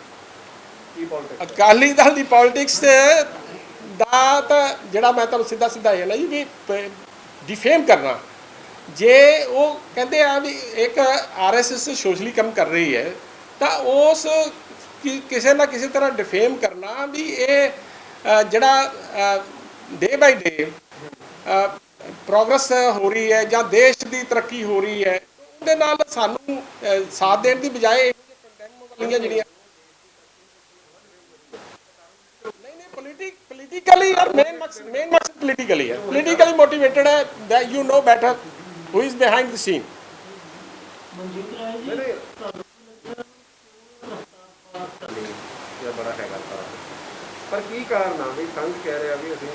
ਕੀ ਪੋਲਿਟਿਕਸ? ਅਕਾਲੀ ਦਲ ਦੀ ਪੋਲਿਟਿਕਸ ਦਾ ਤਾਂ ਜਿਹੜਾ ਮੈਂ ਤੁਹਾਨੂੰ ਸਿੱਧਾ ਇਹ ਨਾ ਜੀ ਵੀ ਡਿਫੇਮ ਕਰਨਾ। ਜੇ ਉਹ ਕਹਿੰਦੇ ਆ ਵੀ ਇੱਕ RSS ਸੋਸ਼ਲੀ ਕੰਮ ਕਰ ਰਹੀ ਹੈ ਤਾਂ ਉਸ ਕਿਸੇ ਨਾ ਕਿਸੇ ਤਰ੍ਹਾਂ ਡਿਫੇਮ ਕਰਨਾ ਵੀ ਇਹ ਜਿਹੜਾ ਡੇ ਬਾਈ ਡੇ ਪ੍ਰੋਗਰੈਸ ਹੋ ਰਹੀ ਹੈ ਜਾਂ ਦੇਸ਼ ਦੀ ਤਰੱਕੀ ਹੋ ਰਹੀ ਹੈ, ਉਹਦੇ ਨਾਲ ਸਾਨੂੰ ਸਾਥ ਦੇਣ ਦੀ ਬਜਾਏ ਇਹੋ ਜਿਹੇ ਕੰਡੈਮ ਵਾਲੀਆਂ ਜਿਹੜੀਆਂ politically or main maqsad politically है, politically motivated है, that you know better who is behind the scene। ਇਹ ਬੜਾ ਹੈਗਾ ਪਰ ਕੀ ਕਾਰਨ ਆ ਵੀ ਸੰਘ ਕਹਿ ਰਿਹਾ ਵੀ ਅਸੀਂ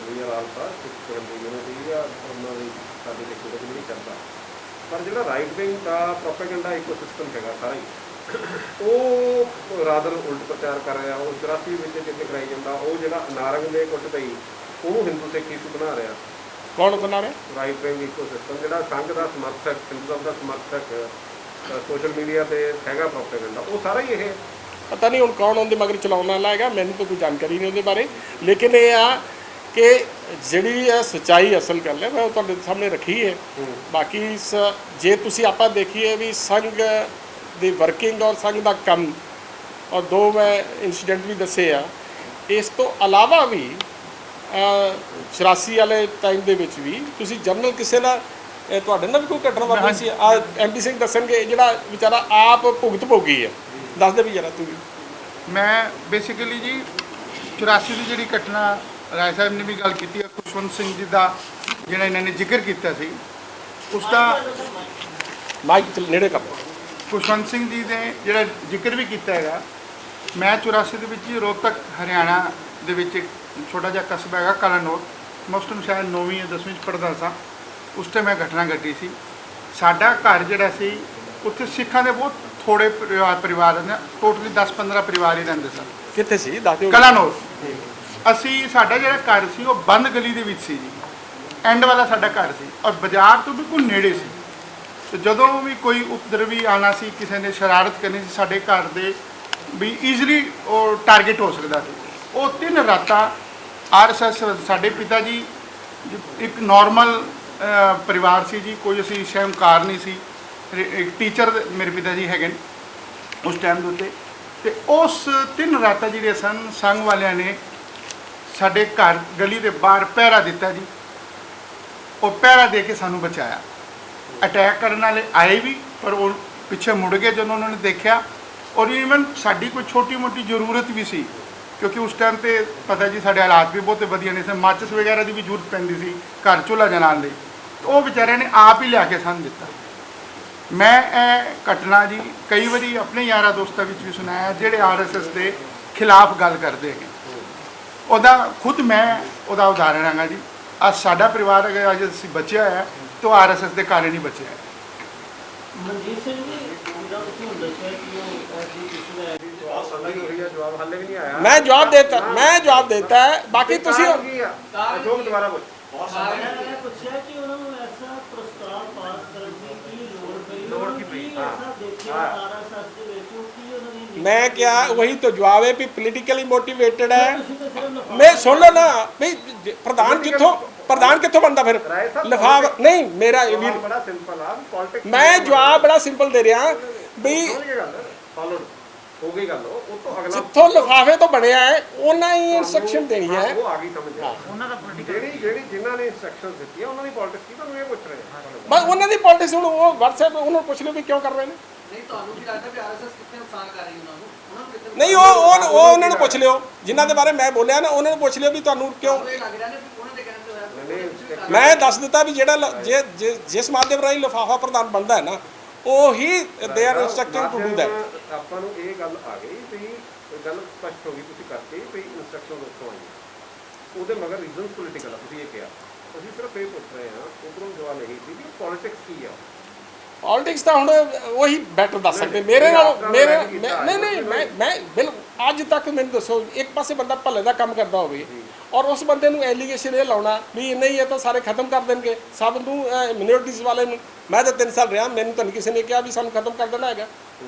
ਵੀ ਆਲਫਾ ਸਿੱਖ ਯੂਨਿਟੀ ਆ ਉਹਨਾਂ ਦੀ ਸਾਡੀ ਲਿਖਤ ਨਹੀਂ ਕਰਦਾ, ਪਰ ਜਿਹੜਾ ਰਾਈਟ ਵਿੰਗ ਦਾ ਪ੍ਰੋਪੇਗੈਂਡਾ ਇਕੋਸਿਸਟਮ ਹੈਗਾ ਸਾਰਾ ਹੀ ਉਹ ਰਾਦਰ ਉਲਟ ਪ੍ਰਚਾਰ ਕਰ ਰਿਹਾ। ਉਹ 84 ਵਿੱਚ ਜਿੱਥੇ ਕਰਾਈ ਜਾਂਦਾ, ਉਹ ਜਿਹੜਾ ਨਾਰੰਗ ਦੇ ਕੁੱਟ ਪਈ ਉਹਨੂੰ ਹਿੰਦੂ ਸਿੱਖ ਇਸ਼ੂ ਬਣਾ ਰਿਹਾ। ਕੌਣ ਬਣਾ ਰਿਹਾ? ਰਾਈਟ ਵਿੰਗ ਇਕੋਸਿਸਟਮ ਜਿਹੜਾ ਸੰਘ ਦਾ ਸਮਰਥਕ, ਹਿੰਦੂਜ਼ਮ ਦਾ ਸਮਰਥਕ, ਸੋਸ਼ਲ ਮੀਡੀਆ ਤੇ ਹੈਗਾ ਪ੍ਰੋਪੇਗੈਂਡਾ, ਉਹ ਸਾਰਾ ਹੀ ਇਹ ਪਤਾ ਨਹੀਂ ਹੁਣ ਕੌਣ ਉਹਦੇ ਮਗਰ ਚਲਾਉਣ ਵਾਲਾ ਹੈਗਾ, ਮੈਨੂੰ ਤਾਂ ਕੋਈ ਜਾਣਕਾਰੀ ਨਹੀਂ ਉਹਦੇ ਬਾਰੇ। ਲੇਕਿਨ ਇਹ ਆ ਕਿ ਜਿਹੜੀ ਇਹ ਸੱਚਾਈ ਅਸਲ ਗੱਲ ਹੈ ਮੈਂ ਉਹ ਤੁਹਾਡੇ ਸਾਹਮਣੇ ਰੱਖੀ ਹੈ। ਬਾਕੀ ਜੇ ਤੁਸੀਂ ਆਪਾਂ ਦੇਖੀਏ ਵੀ ਸੰਘ ਦੀ ਵਰਕਿੰਗ ਔਰ ਸੰਘ ਦਾ ਕੰਮ, ਔਰ ਦੋ ਮੈਂ ਇਨਸੀਡੈਂਟ ਵੀ ਦੱਸੇ ਆ। ਇਸ ਤੋਂ ਇਲਾਵਾ ਵੀ 84 ਵਾਲੇ ਟਾਈਮ ਦੇ ਵਿੱਚ ਵੀ ਤੁਸੀਂ ਜਨਰਲ ਕਿਸੇ ਦਾ ਤੁਹਾਡੇ ਨਾਲ ਵੀ ਕੋਈ ਘਟਨਾ ਵਾਪਰੀ ਸੀ? ਐਮਪੀ ਸਿੰਘ ਦੱਸਣਗੇ ਜਿਹੜਾ ਵਿਚਾਰਾ ਆਪ ਭੁਗਤ ਭੋਗੀ ਹੈ। ਦੱਸ ਦੇ ਵੀ ਜਰਾ ਤੂੰ ਵੀ। ਮੈਂ ਬੇਸਿਕਲੀ ਜੀ 84 ਦੀ ਜਿਹੜੀ ਘਟਨਾ ਰਾਏ ਸਾਹਿਬ ਨੇ ਵੀ ਗੱਲ ਕੀਤੀ ਹੈ, ਖੁਸ਼ਵੰਤ ਸਿੰਘ ਜੀ ਦਾ ਜਿਹੜਾ ਇਹਨਾਂ ਨੇ ਜ਼ਿਕਰ ਕੀਤਾ ਸੀ ਉਸ ਦਾ ਮਾਈਕ ਨੇੜੇ ਕਰ। ਖੁਸ਼ਵੰਤ ਸਿੰਘ ਜੀ ਨੇ ਜਿਹੜਾ ਜ਼ਿਕਰ ਵੀ ਕੀਤਾ ਹੈਗਾ। ਮੈਂ 84 ਦੇ ਵਿੱਚ ਹੀ ਰੋਹਤਕ ਹਰਿਆਣਾ ਦੇ ਵਿੱਚ ਇੱਕ ਛੋਟਾ ਜਿਹਾ ਕਸਬਾ ਹੈਗਾ ਕਲਾਨੌਰ, ਮੈਂ ਉਸ ਟਾਈਮ ਸ਼ਾਇਦ 9ਵੀਂ ਜਾਂ 10ਵੀਂ 'ਚ ਪੜ੍ਹਦਾ ਸਾਂ। ਉਸ ਟਾਈਮ ਮੈਂ ਘਟਨਾ ਘਟੀ ਸੀ। ਸਾਡਾ ਘਰ ਜਿਹੜਾ ਸੀ ਉੱਥੇ ਸਿੱਖਾਂ ਦੇ ਬਹੁਤ ਥੋੜੇ ਪਰਿਵਾਰ ਨੇ, ਟੋਟਲੀ 10-15 ਪਰਿਵਾਰ ਹੀ ਰਹਿੰਦੇ ਸਨ। ਕਿੱਥੇ ਸੀ ਦੱਸ ਦਿਓ। ਕਲਾਨੌਰ। ਅਸੀਂ ਸਾਡਾ ਜਿਹੜਾ ਘਰ ਸੀ ਉਹ ਬੰਦ ਗਲੀ ਦੇ ਵਿੱਚ ਸੀ ਜੀ, ਐਂਡ ਵਾਲਾ ਸਾਡਾ ਘਰ ਸੀ ਔਰ ਬਾਜ਼ਾਰ ਤੋਂ ਬਿਲਕੁਲ ਨੇੜੇ ਸੀ। ਤੇ ਜਦੋਂ ਵੀ ਕੋਈ ਉਪਦਰਵੀ ਆਉਣਾ ਸੀ, ਕਿਸੇ ਨੇ ਸ਼ਰਾਰਤ ਕਰਨੀ ਸੀ ਸਾਡੇ ਘਰ ਦੇ, ਵੀ ਈਜ਼ੀਲੀ ਉਹ ਟਾਰਗੇਟ ਹੋ ਸਕਦਾ ਸੀ। ਉਹ 3 ਰਾਤਾਂ ਆਰਐਸਐਸ, ਸਾਡੇ ਪਿਤਾ ਜੀ ਇੱਕ ਨਾਰਮਲ ਪਰਿਵਾਰ ਸੀ ਜੀ, ਕੋਈ ਅਸੀਂ ਸ਼ਹਿਮਕਾਰ ਨਹੀਂ ਸੀ। ਇੱਕ ਟੀਚਰ ਮੇਰੇ ਪਿਤਾ ਜੀ ਹੈਗੇ ਉਸ ਟਾਈਮ ਦੇ ਉੱਤੇ। ਤੇ ਉਸ 3 ਰਾਤਾਂ ਜਿਹੜੀਆਂ ਸਨ ਸੰਘ ਵਾਲਿਆਂ ਨੇ ਸਾਡੇ ਘਰ ਗਲੀ ਦੇ ਬਾਹਰ ਪਹਿਰਾ ਦਿੱਤਾ ਜੀ। ਉਹ ਪਹਿਰਾ ਦੇ ਕੇ ਸਾਨੂੰ ਬਚਾਇਆ। ਅਟੈਕ ਕਰਨ ਵਾਲੇ ਆਏ ਵੀ, ਪਰ ਉਹ ਪਿੱਛੇ ਮੁੜ ਗਏ ਜਦੋਂ ਉਹਨਾਂ ਨੇ ਦੇਖਿਆ। ਔਰ ਈਵਨ ਸਾਡੀ ਕੋਈ ਛੋਟੀ ਮੋਟੀ ਜ਼ਰੂਰਤ ਵੀ ਸੀ, ਕਿਉਂਕਿ ਉਸ ਟਾਈਮ ਤੇ ਪਤਾ ਜੀ ਸਾਡੇ ਹਾਲਾਤ ਵੀ ਬਹੁਤ ਵਧੀਆ ਨਹੀਂ ਸੀ, ਮਾਚਿਸ ਵਗੈਰਾ ਦੀ ਵੀ ਜ਼ਰੂਰਤ ਪੈਂਦੀ ਸੀ ਘਰ ਚੁੱਲ੍ਹਾ ਜਲਾਉਣ ਲਈ। ਉਹ ਵਿਚਾਰਿਆਂ ਨੇ ਆਪ ਹੀ ਲਿਆ ਕੇ ਸਾਨੂੰ ਦਿੱਤਾ। ਮੈਂ ਇਹ ਘਟਨਾ ਜੀ ਕਈ ਵਾਰੀ ਆਪਣੇ ਯਾਰਾਂ ਦੋਸਤਾਂ ਵਿੱਚ ਵੀ ਸੁਣਾਇਆ ਜਿਹੜੇ ਆਰਐਸਐਸ ਦੇ ਖਿਲਾਫ ਗੱਲ ਕਰਦੇ ਹੈਗੇ। ਉਹਦਾ ਖੁਦ ਮੈਂ ਉਹਦਾ ਉਦਾਹਰਣ ਹੈਗਾ ਜੀ। ਅੱਜ ਸਾਡਾ ਪਰਿਵਾਰ ਅਗਰ ਅੱਜ ਅਸੀਂ ਬਚਿਆ ਹੈ ਤਾਂ ਆਰਐਸਐਸ ਦੇ ਕਾਰਨ ਹੀ ਬਚਿਆ ਹੈ। ਮਨਜੀਤ ਸਿੰਘ ਜੀ, ਜਿਹੜਾ ਤੁਸੀਂ ਹੁਣ ਦੱਸਿਆ ਕਿ ਉਹ ਐਸੀ ਇਸ਼ੂ ਹੈ, ਜਵਾਬ ਹਾਲੇ ਵੀ ਨਹੀਂ ਆਇਆ। ਮੈਂ ਜਵਾਬ ਦੇਤਾ ਹੈ। ਬਾਕੀ ਤੁਸੀਂ ਅਸ਼ੋਕ ਦੁਬਾਰਾ ਬੋਲ। ਸਾਰਿਆਂ ਨੇ ਪੁੱਛਿਆ ਕਿ ਉਹਨਾਂ ਨੂੰ ਐਸਾ ਪ੍ਰਸਤਾਵ ਪਾਸ ਕਰਨ ਦੀ ਕੀ ਲੋੜ ਪਈ, ਐਸਾ ਦੇਖਿਆ ਆਰਐਸਐਸ ਦੇ ਵਿੱਚ ਕੀ ਉਹਨਾਂ ਨੇ। ਮੈਂ ਕਿਹਾ ਵਹੀ ਤਾਂ ਜਵਾਬ ਹੈ ਵੀ ਪੋਲੀਟੀਕਲੀ ਮੋਟੀਵੇਟਡ ਹੈ। ਤੁਸੀਂ ਤਾਂ ਸਿਰਫ ਮੈਂ ਸੁਣ ਲਓ ਨਾ ਵੀ ਪ੍ਰਧਾਨ ਕਿੱਥੋਂ ਬਣਦਾ ਫਿਰ? ਲਿਫਾਫਾ ਨਹੀਂ ਮੇਰਾ ਇਹ ਵੀਰ, ਬੜਾ ਸਿੰਪਲ ਆ ਪੋਲਿਟਿਕਸ। ਮੈਂ ਜਵਾਬ ਬੜਾ ਸਿੰਪਲ ਦੇ ਰਿਹਾ ਵੀ ਫਾਲੋਡ ਹੋ ਗਈ ਗੱਲ। ਉਹ ਤੋਂ ਅਗਲਾ ਜਿੱਥੋਂ ਲਿਫਾਫੇ ਤੋਂ ਬਣਿਆ ਹੈ ਉਹਨਾਂ ਹੀ ਇਨਸਟਰਕਸ਼ਨ ਦੇਣੀ ਹੈ। ਉਹ ਆ ਗਈ ਸਮਝ ਆ। ਉਹਨਾਂ ਦਾ ਜਿਹੜੀ ਜਿਨ੍ਹਾਂ ਨੇ ਇਨਸਟਰਕਸ਼ਨਸ ਦਿੱਤੀਆਂ ਉਹਨਾਂ ਦੀ ਪੋਲਿਟਿਕਸ ਕੀ ਤੁਹਾਨੂੰ ਇਹ ਪੁੱਛ ਰਹੇ ਬਸ ਉਹਨਾਂ ਦੀ ਪੋਲਿਟਿਕਸ ਹੁਣ ਉਹ WhatsApp ਉਹਨਾਂ ਨੂੰ ਪੁੱਛ ਲਿਓ ਵੀ ਕਿਉਂ ਕਰ ਰਹੇ ਨੇ। ਨਹੀਂ ਤੁਹਾਨੂੰ ਕੀ ਲੱਗਦਾ ਵੀ ਆਰਐਸਐਸ ਕਿੱਥੇ ਨੁਕਸਾਨ ਕਰ ਰਹੀ ਉਹਨਾਂ ਨੂੰ ਕਿੱਥੇ ਨਹੀਂ ਉਹ ਉਹਨਾਂ ਨੂੰ ਪੁੱਛ ਲਿਓ ਜਿਨ੍ਹਾਂ ਦੇ ਬਾਰੇ ਮੈਂ ਬੋਲਿਆ ਨਾ, ਉਹਨਾਂ ਨੂੰ ਪੁੱਛ ਲਿਓ ਵੀ ਤੁਹਾਨੂੰ ਕਿਉਂ। ਇਹ ਲੱਗ ਰਿਹਾ ਨੇ ਵੀ ਉਹਨਾਂ ਦੇ ਕਹਿਣ ਤੇ ਹੋਇਆ। ਮੈਂ ਦੱਸ ਦਿੱਤਾ ਵੀ ਜਿਹੜਾ ਜਿਸ ਮਾਧਿਅਮ ਰਾਹੀਂ ਲਿਫਾਫਾ ਪ੍ਰਧਾਨ ਬਣਦਾ ਹੈ ਨਾ, ਉਹੀ they are instructing to do that. ਆਪਾਂ ਨੂੰ ਇਹ ਗੱਲ ਆ ਗਈ ਵੀ ਗੱਲ ਸਪਸ਼ਟ ਹੋ ਗਈ ਤੁਸੀਂ ਕਰਤੀ ਵੀ ਇਨਸਟਰਕਸ਼ਨ ਉੱਥੋਂ ਆਈ, ਉਹਦੇ ਮਗਰ ਰੀਜ਼ਨਸ ਪੋਲੀਟੀਕਲ ਆ। ਤੁਸੀਂ ਇਹ ਕਿਹਾ, ਅਸੀਂ ਸਿਰਫ ਇਹ ਪੁੱਛ ਰਹੇ ਹਾਂ, ਉਧਰੋਂ ਜਵਾਬ ਨਹੀਂ ਸੀ ਵੀ ਪੋਲਿਟਿਕਸ ਕੀ ਆ। ਪੋਲਿਟਿਕਸ ਤਾਂ ਹੁਣ ਉਹੀ ਬੈਟਰ ਦੱਸ ਸਕਦੇ ਮੇਰੇ ਨਾਲ। ਨਹੀਂ ਮੈਂ ਬਿਲ ਅੱਜ ਤੱਕ ਮੈਨੂੰ ਦੱਸੋ ਇੱਕ ਪਾਸੇ ਬੰਦਾ ਭਲੇ ਦਾ ਕੰਮ ਕਰਦਾ ਹੋਵੇ ਔਰ ਉਸ ਬੰਦੇ ਨੂੰ ਐਲੀਗੇਸ਼ਨ ਇਹ ਲਾਉਣਾ ਵੀ ਨਹੀਂ ਇਹ ਤਾਂ ਸਾਰੇ ਖਤਮ ਕਰ ਦੇਣਗੇ ਸਭ ਨੂੰ, ਮਿਨੋਰਟੀਜ਼ ਵਾਲੇ ਨੂੰ। ਮੈਂ ਤਾਂ 3 ਸਾਲ ਰਿਹਾ, ਮੈਨੂੰ ਤਾਂ ਨਹੀਂ ਕਿਸੇ ਨੇ ਕਿਹਾ ਵੀ ਸਾਨੂੰ ਖਤਮ ਕਰ ਦੇਣਾ ਹੈਗਾ।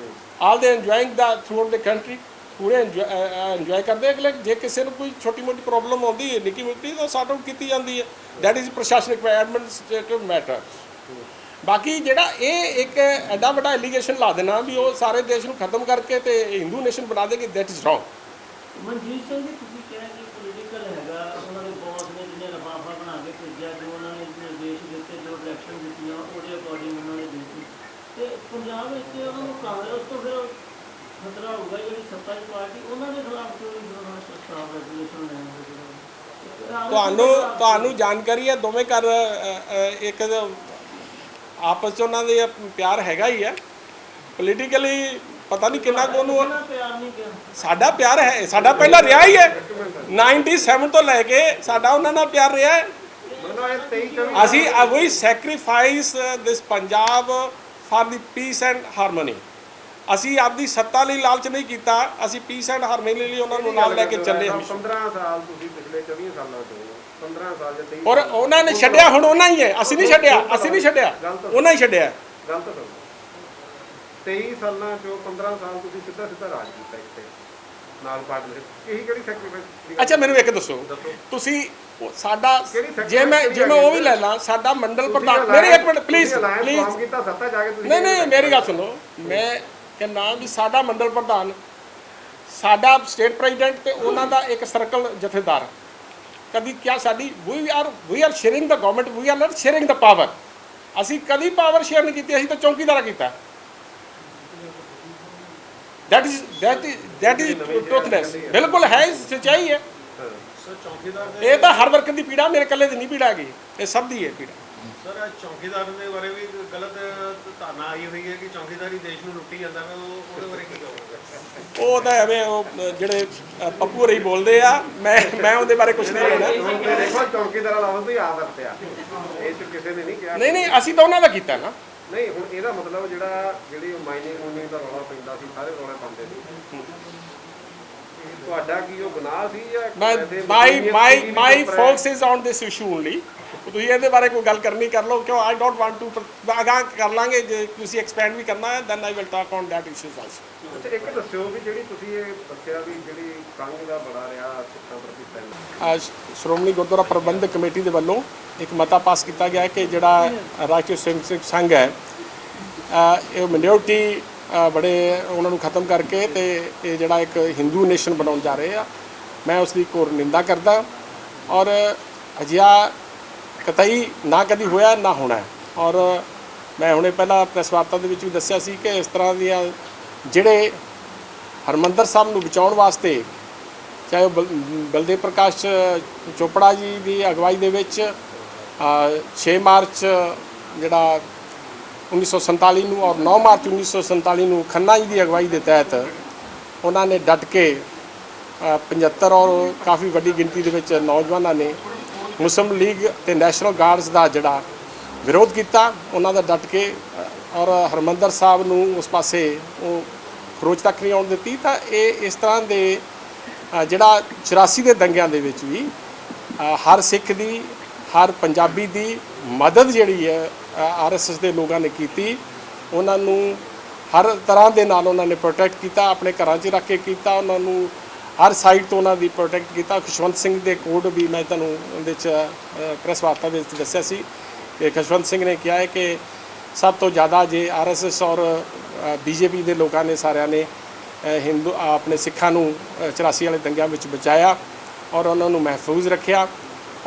ਆਲ ਦੇ enjoying the through out the country, ਪੂਰੇ ਇੰਜੋਏ ਕਰਦੇ ਅਗਲੇ। ਜੇ ਕਿਸੇ ਨੂੰ ਕੋਈ ਛੋਟੀ ਮੋਟੀ ਪ੍ਰੋਬਲਮ ਆਉਂਦੀ ਹੈ ਨਿੱਕੀ ਮੋਟੀ ਤਾਂ ਸਾਰਟ ਆਊਟ ਕੀਤੀ ਜਾਂਦੀ ਹੈ। ਦੈਟ ਇਜ਼ ਪ੍ਰਸ਼ਾਸਨਿਕ ਐਡਮਿਨਿਸਟ੍ਰੇਟਿਵ ਮੈਟਰ। ਬਾਕੀ ਜਿਹੜਾ ਇਹ ਇੱਕ ਐਡਾ ਵੱਡਾ ਐਲੀਗੇਸ਼ਨ ਲਾ ਦੇਣਾ ਵੀ ਉਹ ਸਾਰੇ ਦੇਸ਼ ਨੂੰ ਖਤਮ ਕਰਕੇ ਤੇ ਹਿੰਦੂ ਨੇਸ਼ਨ ਬਣਾ ਦੇਗੇ, that is wrong. Manjit Singh ji, ਤੁਸੀਂ ਕਿਹਾ ਕਿ ਪੋਲੀਟੀਕਲ ਹੈਗਾ, ਉਹਨਾਂ ਦੇ ਬੌਸ ਨੇ ਜਿਹਨੇ ਲਿਫਾਫਾ ਬਣਾ ਕੇ ਭੇਜਿਆ, ਜੋ ਉਹਨਾਂ ਨੇ ਨਿਰਦੇਸ਼ ਦਿੱਤੇ, ਜੋ ਡਾਇਰੈਕਸ਼ਨ ਦਿੱਤੀਆਂ ਉਹਦੇ ਅਕੋਰਡਿੰਗ ਉਹਨਾਂ ਨੇ ਦਿੱਤੀ। ਤੇ ਪੰਜਾਬ ਵਿੱਚ ਉਹਨਾਂ ਨੂੰ ਕਾਂਗਰਸ ਤੋਂ ਫਿਰ ਖਤਰਾ ਹੋਊਗਾ, ਜਿਹੜੀ ਸੱਤਾ ਦੀ ਪਾਰਟੀ ਉਹਨਾਂ ਦੇ ਖਿਲਾਫ ਕੋਈ ਪ੍ਰਸਤਾਵ ਰੈਗੂਲੇਸ਼ਨ ਲੈਣ। ਤੁਹਾਨੂੰ ਜਾਣਕਾਰੀ ਹੈ ਦੋਵੇਂ ਘਰ ਇੱਕ ਆਪਸ 'ਚ ਉਹਨਾਂ ਦੇ ਪਿਆਰ ਹੈਗਾ ਹੀ ਹੈ। ਪੋਲੀਟੀਕਲੀ ਪਤਾ ਨਹੀਂ ਕਿੰਨਾ ਕੁ ਉਹਨੂੰ ਕਿੰਨਾ ਪਿਆਰ ਨਹੀਂ ਗਿਆ ਸਾਡਾ ਪਿਆਰ ਹੈ, ਸਾਡਾ ਪਹਿਲਾਂ ਰਿਹਾ ਹੀ ਹੈ 97 ਤੋਂ ਲੈ ਕੇ ਸਾਡਾ ਉਹਨਾਂ ਨਾਲ ਪਿਆਰ ਰਿਹਾ ਹੈ। ਮਤਲਬ ਇਹ 23 ਅਸੀਂ ਵੀ sacrifice this Punjab for the peace and harmony. ਅਸੀਂ ਆਪਦੀ ਸੱਤਾ ਲਈ ਲਾਲਚ ਨਹੀਂ ਕੀਤਾ, ਅਸੀਂ ਪੀਸ ਐਂਡ ਹਾਰਮਨੀ ਲਈ ਉਹਨਾਂ ਨੂੰ ਨਾਲ ਲੈ ਕੇ ਚੱਲੇ ਹਮੇਸ਼ਾ। 15 ਸਾਲ ਤੁਸੀਂ ਪਿਛਲੇ 24 ਸਾਲਾਂ ਤੋਂ 15 ਸਾਲ ਜਾਂ 23 ਔਰ ਉਹਨਾਂ ਨੇ ਛੱਡਿਆ, ਹੁਣ ਉਹਨਾਂ ਹੀ ਹੈ, ਅਸੀਂ ਨਹੀਂ ਛੱਡਿਆ, ਅਸੀਂ ਨਹੀਂ ਛੱਡਿਆ, ਉਹਨਾਂ ਹੀ ਛੱਡਿਆ। ਗਲਤ ਸੁਣੋ 23 ਸਾਲਾਂ ਚੋਂ 15 ਸਾਲ ਤੁਸੀਂ ਸਿੱਧਾ ਸਿੱਧਾ ਰਾਜ ਕੀਤਾ ਇੱਥੇ ਨਾਲ ਪਾਰਟਨਰਸ਼ਿਪ, ਇਹੀ ਕਿਹੜੀ ਸੈਕਰੀਫਾਈਸ? ਅੱਛਾ ਮੈਨੂੰ ਇੱਕ ਦੱਸੋ, ਤੁਸੀਂ ਸਾਡਾ ਜੇ ਮੈਂ ਉਹ ਵੀ ਲੈ ਲਾਂ, ਸਾਡਾ ਮੰਡਲ ਪ੍ਰਧਾਨ, ਮੇਰੀ ਇੱਕ ਮਿੰਟ ਪਲੀਜ਼ ਪਲੀਜ਼, ਕੀਤਾ ਸੱਤਾ ਜਾ ਕੇ ਤੁਸੀਂ ਨਹੀਂ ਮੇਰੀ ਗੱਲ ਸੁਣੋ, ਮੈਂ ਕਹਿੰਦਾ ਵੀ ਸਾਡਾ ਮੰਡਲ ਪ੍ਰਧਾਨ, ਸਾਡਾ ਸਟੇਟ ਪ੍ਰੈਜ਼ੀਡੈਂਟ ਤੇ ਉਹਨਾਂ ਦਾ ਇੱਕ ਸਰਕਲ ਜਥੇਦਾਰ, ਕਦੀ ਕਿਆ ਸਾਡੀ we are sharing the government, we are not sharing the power. ਅਸੀਂ ਕਦੀ ਪਾਵਰ ਸ਼ੇਅਰ ਨਹੀਂ ਕੀਤੀ, ਅਸੀਂ ਤਾਂ ਚੌਕੀਦਾਰਾ ਕੀਤਾ। that is truthfulness, ਬਿਲਕੁਲ ਹੈ, ਸੱਚਾਈ ਹੈ। ਸਰ ਚੌਕੀਦਾਰ ਇਹ ਤਾਂ ਹਰ ਵਰਕਰ ਦੀ ਪੀੜਾ, ਮੇਰੇ ਇਕੱਲੇ ਦੀ ਨਹੀਂ ਪੀੜਾ ਹੈਗੀ, ਇਹ ਸਭ ਦੀ ਹੈ ਪੀੜਾ। ਸਰ ਚੌਕੀਦਾਰ ਦੇ ਬਾਰੇ ਵੀ ਗਲਤ ਧਾਰਨਾ ਆਈ ਹੋਈ ਹੈ ਕਿ ਚੌਕੀਦਾਰੀ ਦੇਸ਼ ਨੂੰ ਲੁੱਟੀ ਜਾਂਦਾ ਹੈ, ਉਹਦੇ ਬਾਰੇ ਕੀ ਕਹੋਗੇ? ਉਹ ਤਾਂ ਐਵੇਂ ਉਹ ਜਿਹੜੇ ਪੱਪੂ ਰਹੀ ਬੋਲਦੇ ਆ, ਮੈਂ ਉਹਦੇ ਬਾਰੇ ਕੁਝ ਨਹੀਂ ਕਹਿਣਾ। ਦੇਖੋ ਚੌਕੀਦਾਰ ਵਾਲਾ ਵੀ ਆਦਤ ਆ, ਇਹ ਚ ਕਿਸੇ ਨੇ ਨਹੀਂ ਕਿਹਾ। ਨਹੀਂ ਅਸੀਂ ਤਾਂ ਉਹਨਾਂ ਦਾ ਕੀਤਾ ਨਾ। ਨਹੀਂ ਹੁਣ ਇਹਦਾ ਮਤਲਬ ਜਿਹੜੀ ਮਾਈਨਿੰਗ ਦਾ ਰੌਲਾ ਪੈਂਦਾ ਸੀ, ਸਾਰੇ ਰੌਲੇ ਪਾਉਂਦੇ ਸੀ, ਤੁਹਾਡਾ ਕੀ ਉਹ ਗੁਨਾਹ ਸੀ ਜਾਂ my focus is on this issue only. ਤੁਸੀਂ ਇਹਦੇ ਬਾਰੇ ਕੋਈ ਗੱਲ ਕਰਨੀ ਕਰ ਲਓ, ਕਿਉਂ ਆਈ ਡੋਂਟ ਵਾਂਟ ਟੂ, ਅਗਾਂਹ ਕਰ ਲਾਂਗੇ ਜੇ ਤੁਸੀਂ ਐਕਸਪੈਂਡ ਵੀ ਕਰਨਾ ਹੈ, then I will talk on that issues also. ਅੱਛਾ ਇੱਕ ਦੱਸਿਓ ਵੀ ਜਿਹੜੀ ਤੁਸੀਂ ਇਹ ਦੱਸਿਆ ਵੀ ਜਿਹੜੀ ਕੰਗ ਦਾ ਬੜਾ ਰਿਹਾ ਸਿੱਖਾਂ ਪ੍ਰਤੀ ਪਹਿਲ, ਸ਼੍ਰੋਮਣੀ ਗੁਰਦੁਆਰਾ ਪ੍ਰਬੰਧਕ ਕਮੇਟੀ ਦੇ ਵੱਲੋਂ ਇੱਕ ਮਤਾ ਪਾਸ ਕੀਤਾ ਗਿਆ ਕਿ ਜਿਹੜਾ ਰਾਸ਼ਟਰੀ ਸਵੈਮ ਸੰਘ ਹੈ, ਇਹ ਮਿਨੋਰਟੀ ਬੜੇ ਉਹਨਾਂ ਨੂੰ ਖਤਮ ਕਰਕੇ ਤੇ ਇਹ ਜਿਹੜਾ ਇੱਕ ਹਿੰਦੂ ਨੇਸ਼ਨ ਬਣਾਉਣ ਜਾ ਰਹੇ ਆ, ਮੈਂ ਉਸ ਦੀ ਘੋਰ ਨਿੰਦਾ ਕਰਦਾ। ਔਰ ਅਜਿਹਾ ਕਤਈ ਨਾ ਕਦੀ ਹੋਇਆ ਨਾ ਹੋਣਾ ਹੈ। ਔਰ ਮੈਂ ਹੁਣੇ ਪਹਿਲਾਂ ਪ੍ਰੈਸ ਵਾਰਤਾ ਦੇ ਵਿੱਚ ਵੀ ਦੱਸਿਆ ਸੀ ਕਿ ਇਸ ਤਰ੍ਹਾਂ ਦੀਆਂ ਜਿਹੜੇ ਹਰਿਮੰਦਰ ਸਾਹਿਬ ਨੂੰ ਬਚਾਉਣ ਵਾਸਤੇ, ਚਾਹੇ ਉਹ ਬਲਦੇਵ ਪ੍ਰਕਾਸ਼ ਚੋਪੜਾ ਜੀ ਦੀ ਅਗਵਾਈ ਦੇ ਵਿੱਚ 6 ਮਾਰਚ ਜਿਹੜਾ 1947 ਨੂੰ ਔਰ 9 ਮਾਰਚ 1947 ਨੂੰ ਖੰਨਾ ਜੀ ਦੀ ਅਗਵਾਈ ਦੇ ਤਹਿਤ ਉਹਨਾਂ ਨੇ ਡਟ ਕੇ 75 ਔਰ ਕਾਫੀ ਵੱਡੀ ਗਿਣਤੀ ਦੇ ਵਿੱਚ ਨੌਜਵਾਨਾਂ ਨੇ ਮੁਸਲਿਮ ਲੀਗ ਤੇ ਨੈਸ਼ਨਲ ਗਾਰਡਸ ਦਾ ਜਿਹੜਾ ਵਿਰੋਧ ਕੀਤਾ, ਉਹਨਾਂ ਦਾ ਡਟ ਕੇ, ਔਰ ਹਰਿਮੰਦਰ ਸਾਹਿਬ ਨੂੰ ਉਸ ਪਾਸੇ ਉਹ ਖਰੋਚ ਤੱਕ ਨਹੀਂ ਆਉਣ ਦਿੱਤੀ। ਤਾਂ ਇਹ ਇਸ ਤਰ੍ਹਾਂ ਦੇ ਜਿਹੜਾ 84 ਦੇ ਦੰਗਿਆਂ ਦੇ ਵਿੱਚ ਵੀ ਹਰ ਸਿੱਖ ਦੀ, ਹਰ ਪੰਜਾਬੀ ਦੀ ਮਦਦ ਜਿਹੜੀ ਹੈ RSS ਦੇ ਲੋਕਾਂ ਨੇ ਕੀਤੀ। ਉਹਨਾਂ ਨੂੰ ਹਰ ਤਰ੍ਹਾਂ ਦੇ ਨਾਲ ਉਹਨਾਂ ਨੇ ਪ੍ਰੋਟੈਕਟ ਕੀਤਾ, ਆਪਣੇ ਘਰਾਂ 'ਚ ਰੱਖ ਕੇ ਕੀਤਾ, ਉਹਨਾਂ ਨੂੰ ਹਰ ਸਾਈਡ ਤੋਂ ਉਹਨਾਂ ਦੀ ਪ੍ਰੋਟੈਕਟ ਕੀਤਾ। ਖੁਸ਼ਵੰਤ ਸਿੰਘ ਦੇ ਕੋਡ ਵੀ ਮੈਂ ਤੁਹਾਨੂੰ ਉਹਦੇ 'ਚ ਪ੍ਰੈਸ ਵਾਰਤਾ ਦੇ ਵਿੱਚ ਦੱਸਿਆ ਸੀ ਕਿ ਖੁਸ਼ਵੰਤ ਸਿੰਘ ਨੇ ਕਿਹਾ ਹੈ ਕਿ ਸਭ ਤੋਂ ਜ਼ਿਆਦਾ ਜੇ RSS ਔਰ BJP ਦੇ ਲੋਕਾਂ ਨੇ ਸਾਰਿਆਂ ਨੇ ਹਿੰਦੂ ਆਪਣੇ ਸਿੱਖਾਂ ਨੂੰ 84 ਵਾਲੇ ਦੰਗਿਆਂ ਵਿੱਚ ਬਚਾਇਆ ਔਰ ਉਹਨਾਂ ਨੂੰ ਮਹਿਫੂਜ਼ ਰੱਖਿਆ।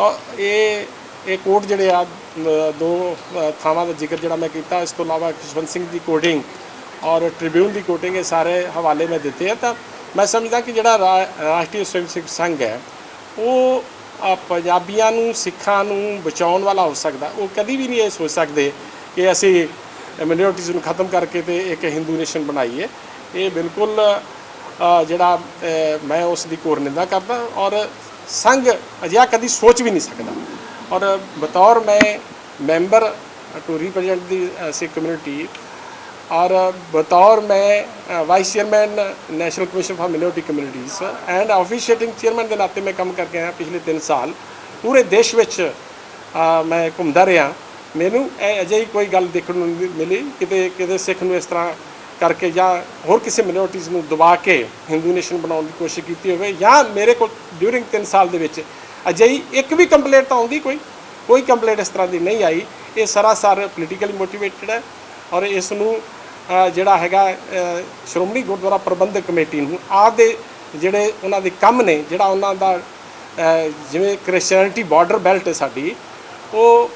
ਔਰ ਇਹ ਕੋਡ ਜਿਹੜੇ ਆ ਦੋ ਥਾਵਾਂ ਦਾ ਜ਼ਿਕਰ ਜਿਹੜਾ ਮੈਂ ਕੀਤਾ, ਇਸ ਤੋਂ ਇਲਾਵਾ ਖੁਸ਼ਵੰਤ ਸਿੰਘ ਦੀ ਕੋਡਿੰਗ ਔਰ ਟ੍ਰਿਬਿਊਨ ਦੀ ਕੋਡਿੰਗ, ਇਹ ਸਾਰੇ ਹਵਾਲੇ ਮੈਂ ਦਿੱਤੇ ਆ। ਤਾਂ ਮੈਂ ਸਮਝਦਾ ਕਿ ਜਿਹੜਾ ਰਾਸ਼ਟਰੀ ਸਵੈਮ ਸੇਵਕ ਸੰਘ ਹੈ ਉਹ ਪੰਜਾਬੀਆਂ ਨੂੰ, ਸਿੱਖਾਂ ਨੂੰ ਬਚਾਉਣ ਵਾਲਾ ਹੋ ਸਕਦਾ। ਉਹ ਕਦੀ ਵੀ ਨਹੀਂ ਇਹ ਸੋਚ ਸਕਦੇ ਕਿ ਅਸੀਂ ਮਿਨੋਰਟੀਜ਼ ਨੂੰ ਖਤਮ ਕਰਕੇ ਤੇ ਇੱਕ ਹਿੰਦੂ ਨੇਸ਼ਨ ਬਣਾਈਏ। ਇਹ ਬਿਲਕੁਲ ਜਿਹੜਾ ਮੈਂ ਉਸ ਦੀ ਘੋਰ ਨਿੰਦਾ ਕਰਦਾ ਔਰ ਸੰਘ ਅਜਿਹਾ ਕਦੀ ਸੋਚ ਵੀ ਨਹੀਂ ਸਕਦਾ। ਔਰ ਬਤੌਰ ਮੈਂ member to represent the Sikh community और बतौर मैं vice chairman national commission for minority communities and officiating chairman के नाते मैं काम करके आया पिछले 3 साल पूरे देश ਵਿੱਚ मैं घूमता रहा। ਮੈਨੂੰ ਅਜਿਹੀ ਕੋਈ ਗੱਲ ਦੇਖਣ ਨੂੰ ਨਹੀਂ ਮਿਲੀ ਕਿਤੇ ਸਿੱਖ ਨੂੰ ਇਸ ਤਰ੍ਹਾਂ ਕਰਕੇ ਜਾਂ ਹੋਰ ਕਿਸੇ ਮਿਨੋਰਟੀਜ਼ ਨੂੰ ਦਬਾ ਕੇ ਹਿੰਦੂ ਨੇਸ਼ਨ ਬਣਾਉਣ ਦੀ ਕੋਸ਼ਿਸ਼ ਕੀਤੀ ਹੋਵੇ। ਜਾਂ ਮੇਰੇ ਕੋਲ ਡਿਊਰਿੰਗ 3 ਸਾਲ ਦੇ ਵਿੱਚ ਅਜਿਹੀ ਇੱਕ ਵੀ ਕੰਪਲੇਂਟ ਤਾਂ ਆਉਂਦੀ ਕੋਈ ਕੰਪਲੇਂਟ ਇਸ ਤਰ੍ਹਾਂ ਦੀ ਨਹੀਂ ਆਈ। ਇਹ ਸਰਾਸਰ ਪੋਲੀਟੀਕਲੀ ਮੋਟੀਵੇਟਡ ਹੈ ਔਰ ਇਸ ਨੂੰ ਜਿਹੜਾ ਹੈਗਾ ਸ਼੍ਰੋਮਣੀ ਗੁਰਦੁਆਰਾ ਪ੍ਰਬੰਧਕ ਕਮੇਟੀ ਨੂੰ ਆਪਦੇ ਜਿਹੜੇ ਉਹਨਾਂ ਦੇ ਕੰਮ ਨੇ, ਜਿਹੜਾ ਉਹਨਾਂ ਦਾ ਜਿਵੇਂ ਕ੍ਰਿਸਚੀਅਨਿਟੀ ਬਾਰਡਰ ਬੈਲਟ ਹੈ ਸਾਡੀ, ਉਹ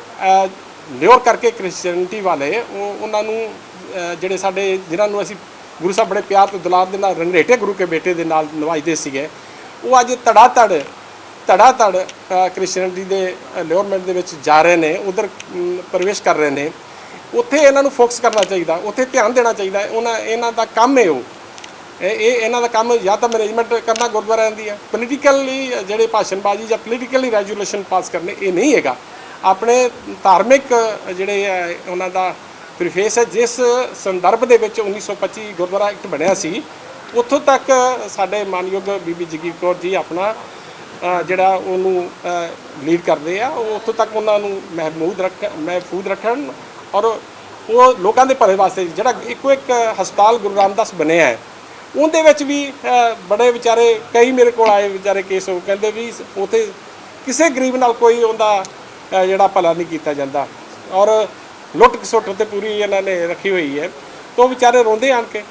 ਲਿਓਰ ਕਰਕੇ ਕ੍ਰਿਸਚੀਅਨਿਟੀ ਵਾਲੇ ਉਹਨਾਂ ਨੂੰ ਜਿਹੜੇ ਸਾਡੇ ਜਿਨ੍ਹਾਂ ਨੂੰ ਅਸੀਂ ਗੁਰੂ ਸਾਹਿਬ ਬੜੇ ਪਿਆਰ ਤੇ ਦੁਲਾਰ ਦੇ ਨਾਲ ਰੰਗਰੇਟੇ ਗੁਰੂ ਕੇ ਬੇਟੇ ਦੇ ਨਾਲ ਨਵਾਜਦੇ ਸੀਗੇ, ਉਹ ਅੱਜ ਧੜਾ ਧੜ ਕ੍ਰਿਸਚੀਅਨਿਟੀ ਦੇ ਲਿਓਰਮੈਂਟ ਦੇ ਵਿੱਚ ਜਾ ਰਹੇ ਨੇ, ਉਧਰ ਪ੍ਰਵੇਸ਼ ਕਰ ਰਹੇ ਨੇ। ਉੱਥੇ ਇਹਨਾਂ ਨੂੰ ਫੋਕਸ ਕਰਨਾ ਚਾਹੀਦਾ, ਉੱਥੇ ਧਿਆਨ ਦੇਣਾ ਚਾਹੀਦਾ। ਇਹਨਾਂ ਦਾ ਕੰਮ ਹੈ ਉਹ ਇਹਨਾਂ ਦਾ ਕੰਮ ਜਾਂ ਤਾਂ ਮੈਨੇਜਮੈਂਟ ਕਰਨਾ ਗੁਰਦੁਆਰਿਆਂ ਦੀ ਹੈ। ਪੋਲੀਟੀਕਲੀ ਜਿਹੜੇ ਭਾਸ਼ਣਬਾਜ਼ੀ ਜਾਂ ਪੋਲੀਟੀਕਲੀ ਰੈਜੂਲੇਸ਼ਨ ਪਾਸ ਕਰਨੇ ਇਹ ਨਹੀਂ ਹੈਗਾ। ਆਪਣੇ ਧਾਰਮਿਕ ਜਿਹੜੇ ਹੈ ਉਹਨਾਂ ਦਾ ਪ੍ਰੀਫੇਸ ਹੈ, ਜਿਸ ਸੰਦਰਭ ਦੇ ਵਿੱਚ 1925 ਗੁਰਦੁਆਰਾ ਐਕਟ ਬਣਿਆ ਸੀ, ਉੱਥੋਂ ਤੱਕ ਸਾਡੇ ਮਾਨਯੋਗ ਬੀਬੀ ਜਗੀਰ ਕੌਰ ਜੀ ਆਪਣਾ ਜਿਹੜਾ ਉਹਨੂੰ ਲੀਡ ਕਰਦੇ ਆ। ਉਹ ਉੱਥੋਂ ਤੱਕ ਉਹਨਾਂ ਨੂੰ ਮਹਿਫੂਜ਼ ਰੱਖਣ ਔਰ ਉਹ ਲੋਕਾਂ ਦੇ ਭਲੇ ਵਾਸਤੇ ਜਿਹੜਾ ਇੱਕੋ ਇੱਕ ਹਸਪਤਾਲ ਗੁਰੂ ਰਾਮਦਾਸ ਬਣਿਆ ਹੈ, ਉਹਦੇ ਵਿੱਚ ਵੀ ਬੜੇ ਵਿਚਾਰੇ ਕਈ ਮੇਰੇ ਕੋਲ ਆਏ ਵਿਚਾਰੇ ਕੇਸ, ਉਹ ਕਹਿੰਦੇ ਵੀ ਉੱਥੇ ਕਿਸੇ ਗਰੀਬ ਨਾਲ ਕੋਈ ਉਹਦਾ ਜਿਹੜਾ ਭਲਾ ਨਹੀਂ ਕੀਤਾ ਜਾਂਦਾ ਔਰ ਲੁੱਟ ਖਸੁੱਟ ਤੇ ਪੂਰੀ ਇਹਨਾਂ ਨੇ ਰੱਖੀ ਹੋਈ ਹੈ। ਤਾਂ ਉਹ ਵਿਚਾਰੇ ਰੋਂਦੇ ਆਣ ਕੇ।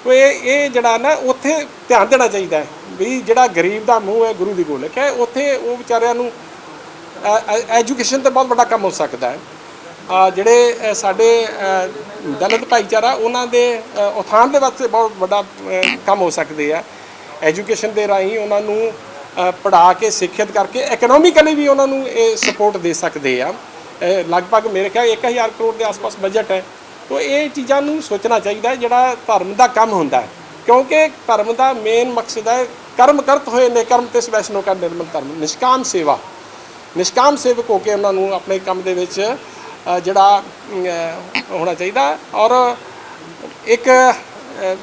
ਇਹ ਜਿਹੜਾ ਨਾ ਉੱਥੇ ਧਿਆਨ ਦੇਣਾ ਚਾਹੀਦਾ ਹੈ ਵੀ ਜਿਹੜਾ ਗਰੀਬ ਦਾ ਮੂੰਹ ਹੈ ਗੁਰੂ ਦੀ ਗੋਲਕ ਹੈ। ਉੱਥੇ ਉਹ ਵਿਚਾਰਿਆਂ ਨੂੰ ਐਜੂਕੇਸ਼ਨ 'ਤੇ ਬਹੁਤ ਵੱਡਾ ਕੰਮ ਹੋ ਸਕਦਾ ਹੈ। ਜਿਹੜੇ ਸਾਡੇ ਦਲਿਤ ਭਾਈਚਾਰਾ ਉਹਨਾਂ ਦੇ ਉਥਾਨ ਦੇ ਵਾਸਤੇ ਬਹੁਤ ਵੱਡਾ ਕੰਮ ਹੋ ਸਕਦੇ ਆ। ਐਜੂਕੇਸ਼ਨ ਦੇ ਰਾਹੀਂ ਉਹਨਾਂ ਨੂੰ ਪੜ੍ਹਾ ਕੇ ਸਿੱਖਿਅਤ ਕਰਕੇ ਇਕਨੋਮਿਕਲੀ ਵੀ ਉਹਨਾਂ ਨੂੰ ਇਹ ਸਪੋਰਟ ਦੇ ਸਕਦੇ ਆ। ਲਗਭਗ ਮੇਰੇ ਖਿਆਲ 1000 ਕਰੋੜ ਦੇ ਆਸ-ਪਾਸ ਬਜਟ ਹੈ। ਤਾਂ ਇਹ ਚੀਜ਼ਾਂ ਨੂੰ ਸੋਚਣਾ ਚਾਹੀਦਾ ਜਿਹੜਾ ਧਰਮ ਦਾ ਕੰਮ ਹੁੰਦਾ ਹੈ, ਕਿਉਂਕਿ ਧਰਮ ਦਾ ਮੇਨ ਮਕਸਦ ਹੈ ਕਰਮ ਕਰਤ ਹੋਏ ਨੇ ਕਰਮ ਤਿਸ ਵੈਸ਼ਨੋ ਕਾ ਨਿਰਮਲ ਧਰਮ, ਨਿਸ਼ਕਾਮ ਸੇਵਾ। ਨਿਸ਼ਕਾਮ ਸੇਵਕ ਹੋ ਕੇ ਉਹਨਾਂ ਨੂੰ ਆਪਣੇ ਕੰਮ ਦੇ ਵਿੱਚ ਜਿਹੜਾ ਹੋਣਾ ਚਾਹੀਦਾ ਔਰ ਇੱਕ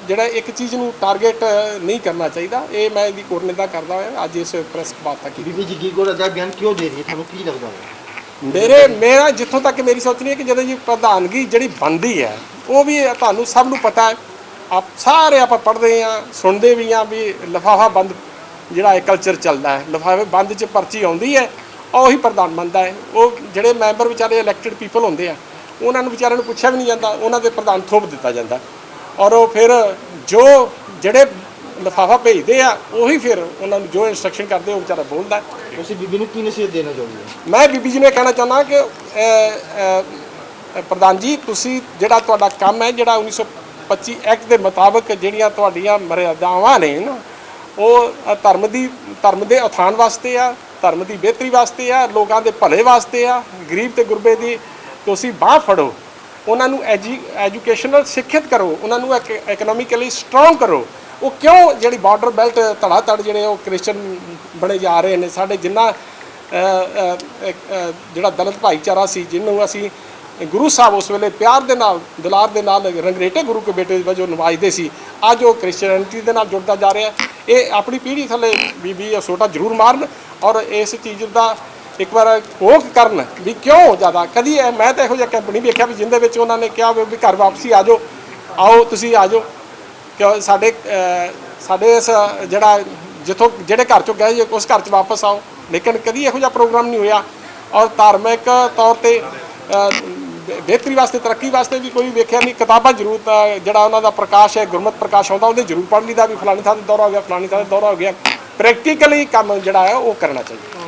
ਜਿਹੜਾ ਇੱਕ ਚੀਜ਼ ਨੂੰ ਟਾਰਗੇਟ ਨਹੀਂ ਕਰਨਾ ਚਾਹੀਦਾ। ਇਹ ਮੈਂ ਇਹਦੀ ਕੋਰਨਿੰਦਾ ਕਰਦਾ ਹੋਇਆ ਅੱਜ ਇਸ ਪ੍ਰੈਸ ਬਾਤ ਤੱਕ। ਬੀਬੀ ਜਗੀਰ ਕੌਰ ਦਾ ਬਿਆਨ ਕਿਉਂ ਦੇ ਰਹੀ ਹੈ, ਤੁਹਾਨੂੰ ਕੀ ਲੱਗਦਾ ਹੈ? ਮੇਰਾ ਜਿੱਥੋਂ ਤੱਕ ਮੇਰੀ ਸੋਚ ਨਹੀਂ ਹੈ ਕਿ ਜਦੋਂ ਜੀ ਪ੍ਰਧਾਨਗੀ ਜਿਹੜੀ ਬਣਦੀ ਹੈ ਉਹ ਵੀ ਤੁਹਾਨੂੰ ਸਭ ਨੂੰ ਪਤਾ ਹੈ, ਸਾਰੇ ਆਪਾਂ ਪੜ੍ਹਦੇ ਹਾਂ ਸੁਣਦੇ ਵੀ ਹਾਂ ਵੀ ਲਿਫਾਫਾ ਬੰਦ ਜਿਹੜਾ ਇਹ ਕਲਚਰ ਚੱਲਦਾ ਹੈ, ਲਿਫਾਫੇ ਬੰਦ 'ਚ ਪਰਚੀ ਆਉਂਦੀ ਹੈ ਉਹੀ ਪ੍ਰਧਾਨ ਬਣਦਾ ਹੈ। ਉਹ ਜਿਹੜੇ ਮੈਂਬਰ ਵਿਚਾਰੇ ਇਲੈਕਟਿਡ ਪੀਪਲ ਹੁੰਦੇ ਆ ਉਹਨਾਂ ਨੂੰ ਵਿਚਾਰਿਆਂ ਨੂੰ ਪੁੱਛਿਆ ਵੀ ਨਹੀਂ ਜਾਂਦਾ, ਉਹਨਾਂ ਦੇ ਪ੍ਰਧਾਨ ਥੋਪ ਦਿੱਤਾ ਜਾਂਦਾ ਔਰ ਉਹ ਫਿਰ ਜੋ ਜਿਹੜੇ ਲਿਫਾਫਾ ਭੇਜਦੇ ਆ ਉਹੀ ਫਿਰ ਉਹਨਾਂ ਨੂੰ ਜੋ ਇੰਸਟਰਕਸ਼ਨ ਕਰਦੇ ਉਹ ਵਿਚਾਰਾ ਬੋਲਦਾ। ਤੁਸੀਂ ਬੀਬੀ ਨੂੰ ਕੀ ਨਸੀਹਤ ਦੇਣਾ ਚਾਹੁੰਦੇ ਹੋ? ਮੈਂ ਬੀਬੀ ਜੀ ਨੂੰ ਇਹ ਕਹਿਣਾ ਚਾਹੁੰਦਾ ਕਿ ਪ੍ਰਧਾਨ ਜੀ ਤੁਸੀਂ ਜਿਹੜਾ ਤੁਹਾਡਾ ਕੰਮ ਹੈ ਜਿਹੜਾ 1925 ਐਕਟ ਦੇ ਮੁਤਾਬਕ ਜਿਹੜੀਆਂ ਤੁਹਾਡੀਆਂ ਮਰਿਆਦਾਵਾਂ ਨੇ ਨਾ ਉਹ ਧਰਮ ਦੇ ਉਥਾਨ ਵਾਸਤੇ ਆ, ਧਰਮ ਦੀ ਬਿਹਤਰੀ ਵਾਸਤੇ ਆ, ਲੋਕਾਂ ਦੇ ਭਲੇ ਵਾਸਤੇ ਆ। ਗਰੀਬ ਤੇ ਗੁਰਬੇ ਦੀ ਤੁਸੀਂ ਬਾਂਹ ਫੜੋ, ਉਹਨਾਂ ਨੂੰ ਐਜੂਕੇਸ਼ਨਲ ਸਿੱਖਿਅਤ ਕਰੋ, ਉਹਨਾਂ ਨੂੰ ਇਕਨੋਮਿਕਲੀ ਸਟਰੋਂਗ ਕਰੋ। ਉਹ ਕਿਉਂ ਜਿਹੜੀ ਬਾਰਡਰ ਬੈਲਟ ਧੜਾ ਧੜ ਜਿਹੜੇ ਉਹ ਕ੍ਰਿਸਚਨ ਬਣੇ ਜਾ ਰਹੇ ਨੇ, ਸਾਡੇ ਜਿੰਨਾ ਜਿਹੜਾ ਦਲਿਤ ਭਾਈਚਾਰਾ ਸੀ ਜਿਹਨੂੰ ਅਸੀਂ ਗੁਰੂ ਸਾਹਿਬ ਉਸ ਵੇਲੇ ਪਿਆਰ ਦੇ ਨਾਲ ਦੁਲਾਰ ਦੇ ਨਾਲ ਰੰਗਰੇਟੇ ਗੁਰੂ ਕੇ ਬੇਟੇ ਵਜੋਂ ਨਵਾਜਦੇ ਸੀ, ਅੱਜ ਉਹ ਕ੍ਰਿਸਚਨੈਨਿਟੀ ਦੇ ਨਾਲ ਜੁੜਦਾ ਜਾ ਰਿਹਾ। ਇਹ ਆਪਣੀ ਪੀੜ੍ਹੀ ਥੱਲੇ ਬੀਬੀ ਸੋਟਾ ਜ਼ਰੂਰ ਮਾਰਨ ਔਰ ਇਸ ਚੀਜ਼ ਦਾ ਇੱਕ ਵਾਰ ਘੋਖ ਕਰਨ ਵੀ ਕਿਉਂ ਜ਼ਿਆਦਾ ਕਦੀ ਮੈਂ ਤਾਂ ਇਹੋ ਜਿਹਾ ਕੈਂਪ ਨਹੀਂ ਵੇਖਿਆ ਵੀ ਜਿਹਦੇ ਵਿੱਚ ਉਹਨਾਂ ਨੇ ਕਿਹਾ ਵੀ ਘਰ ਵਾਪਸੀ ਆ ਜਾਓ, ਆਓ ਤੁਸੀਂ ਆ ਜਾਓ। ਕਿਉਂ ਸਾਡੇ ਇਸ ਜਿਹੜਾ ਜਿੱਥੋਂ ਜਿਹੜੇ ਘਰ 'ਚੋਂ ਗਏ ਉਸ ਘਰ 'ਚ ਵਾਪਸ ਆਓ, ਲੇਕਿਨ ਕਦੀ ਇਹੋ ਜਿਹਾ ਪ੍ਰੋਗਰਾਮ ਨਹੀਂ ਹੋਇਆ। ਔਰ ਧਾਰਮਿਕ ਤੌਰ 'ਤੇ ਬਿਹਤਰੀ ਵਾਸਤੇ ਤਰੱਕੀ ਵਾਸਤੇ ਵੀ ਕੋਈ ਵੇਖਿਆ ਨਹੀਂ। ਕਿਤਾਬਾਂ ਜ਼ਰੂਰ ਜਿਹੜਾ ਉਹਨਾਂ ਦਾ ਪ੍ਰਕਾਸ਼ ਹੈ ਗੁਰਮਤਿ ਪ੍ਰਕਾਸ਼ ਆਉਂਦਾ ਉਹਦੇ ਜ਼ਰੂਰ ਪੜ੍ਹ ਲਈਦਾ ਵੀ ਫਲਾਣੀ ਥਾਂ 'ਤੇ ਦੌਰਾ ਹੋ ਗਿਆ, ਫਲਾਣੀ ਥਾਂ 'ਤੇ ਦੌਰਾ ਹੋ ਗਿਆ। ਪ੍ਰੈਕਟੀਕਲੀ ਕੰਮ ਜਿਹੜਾ ਹੈ ਉਹ ਕਰਨਾ ਚਾਹੀਦਾ।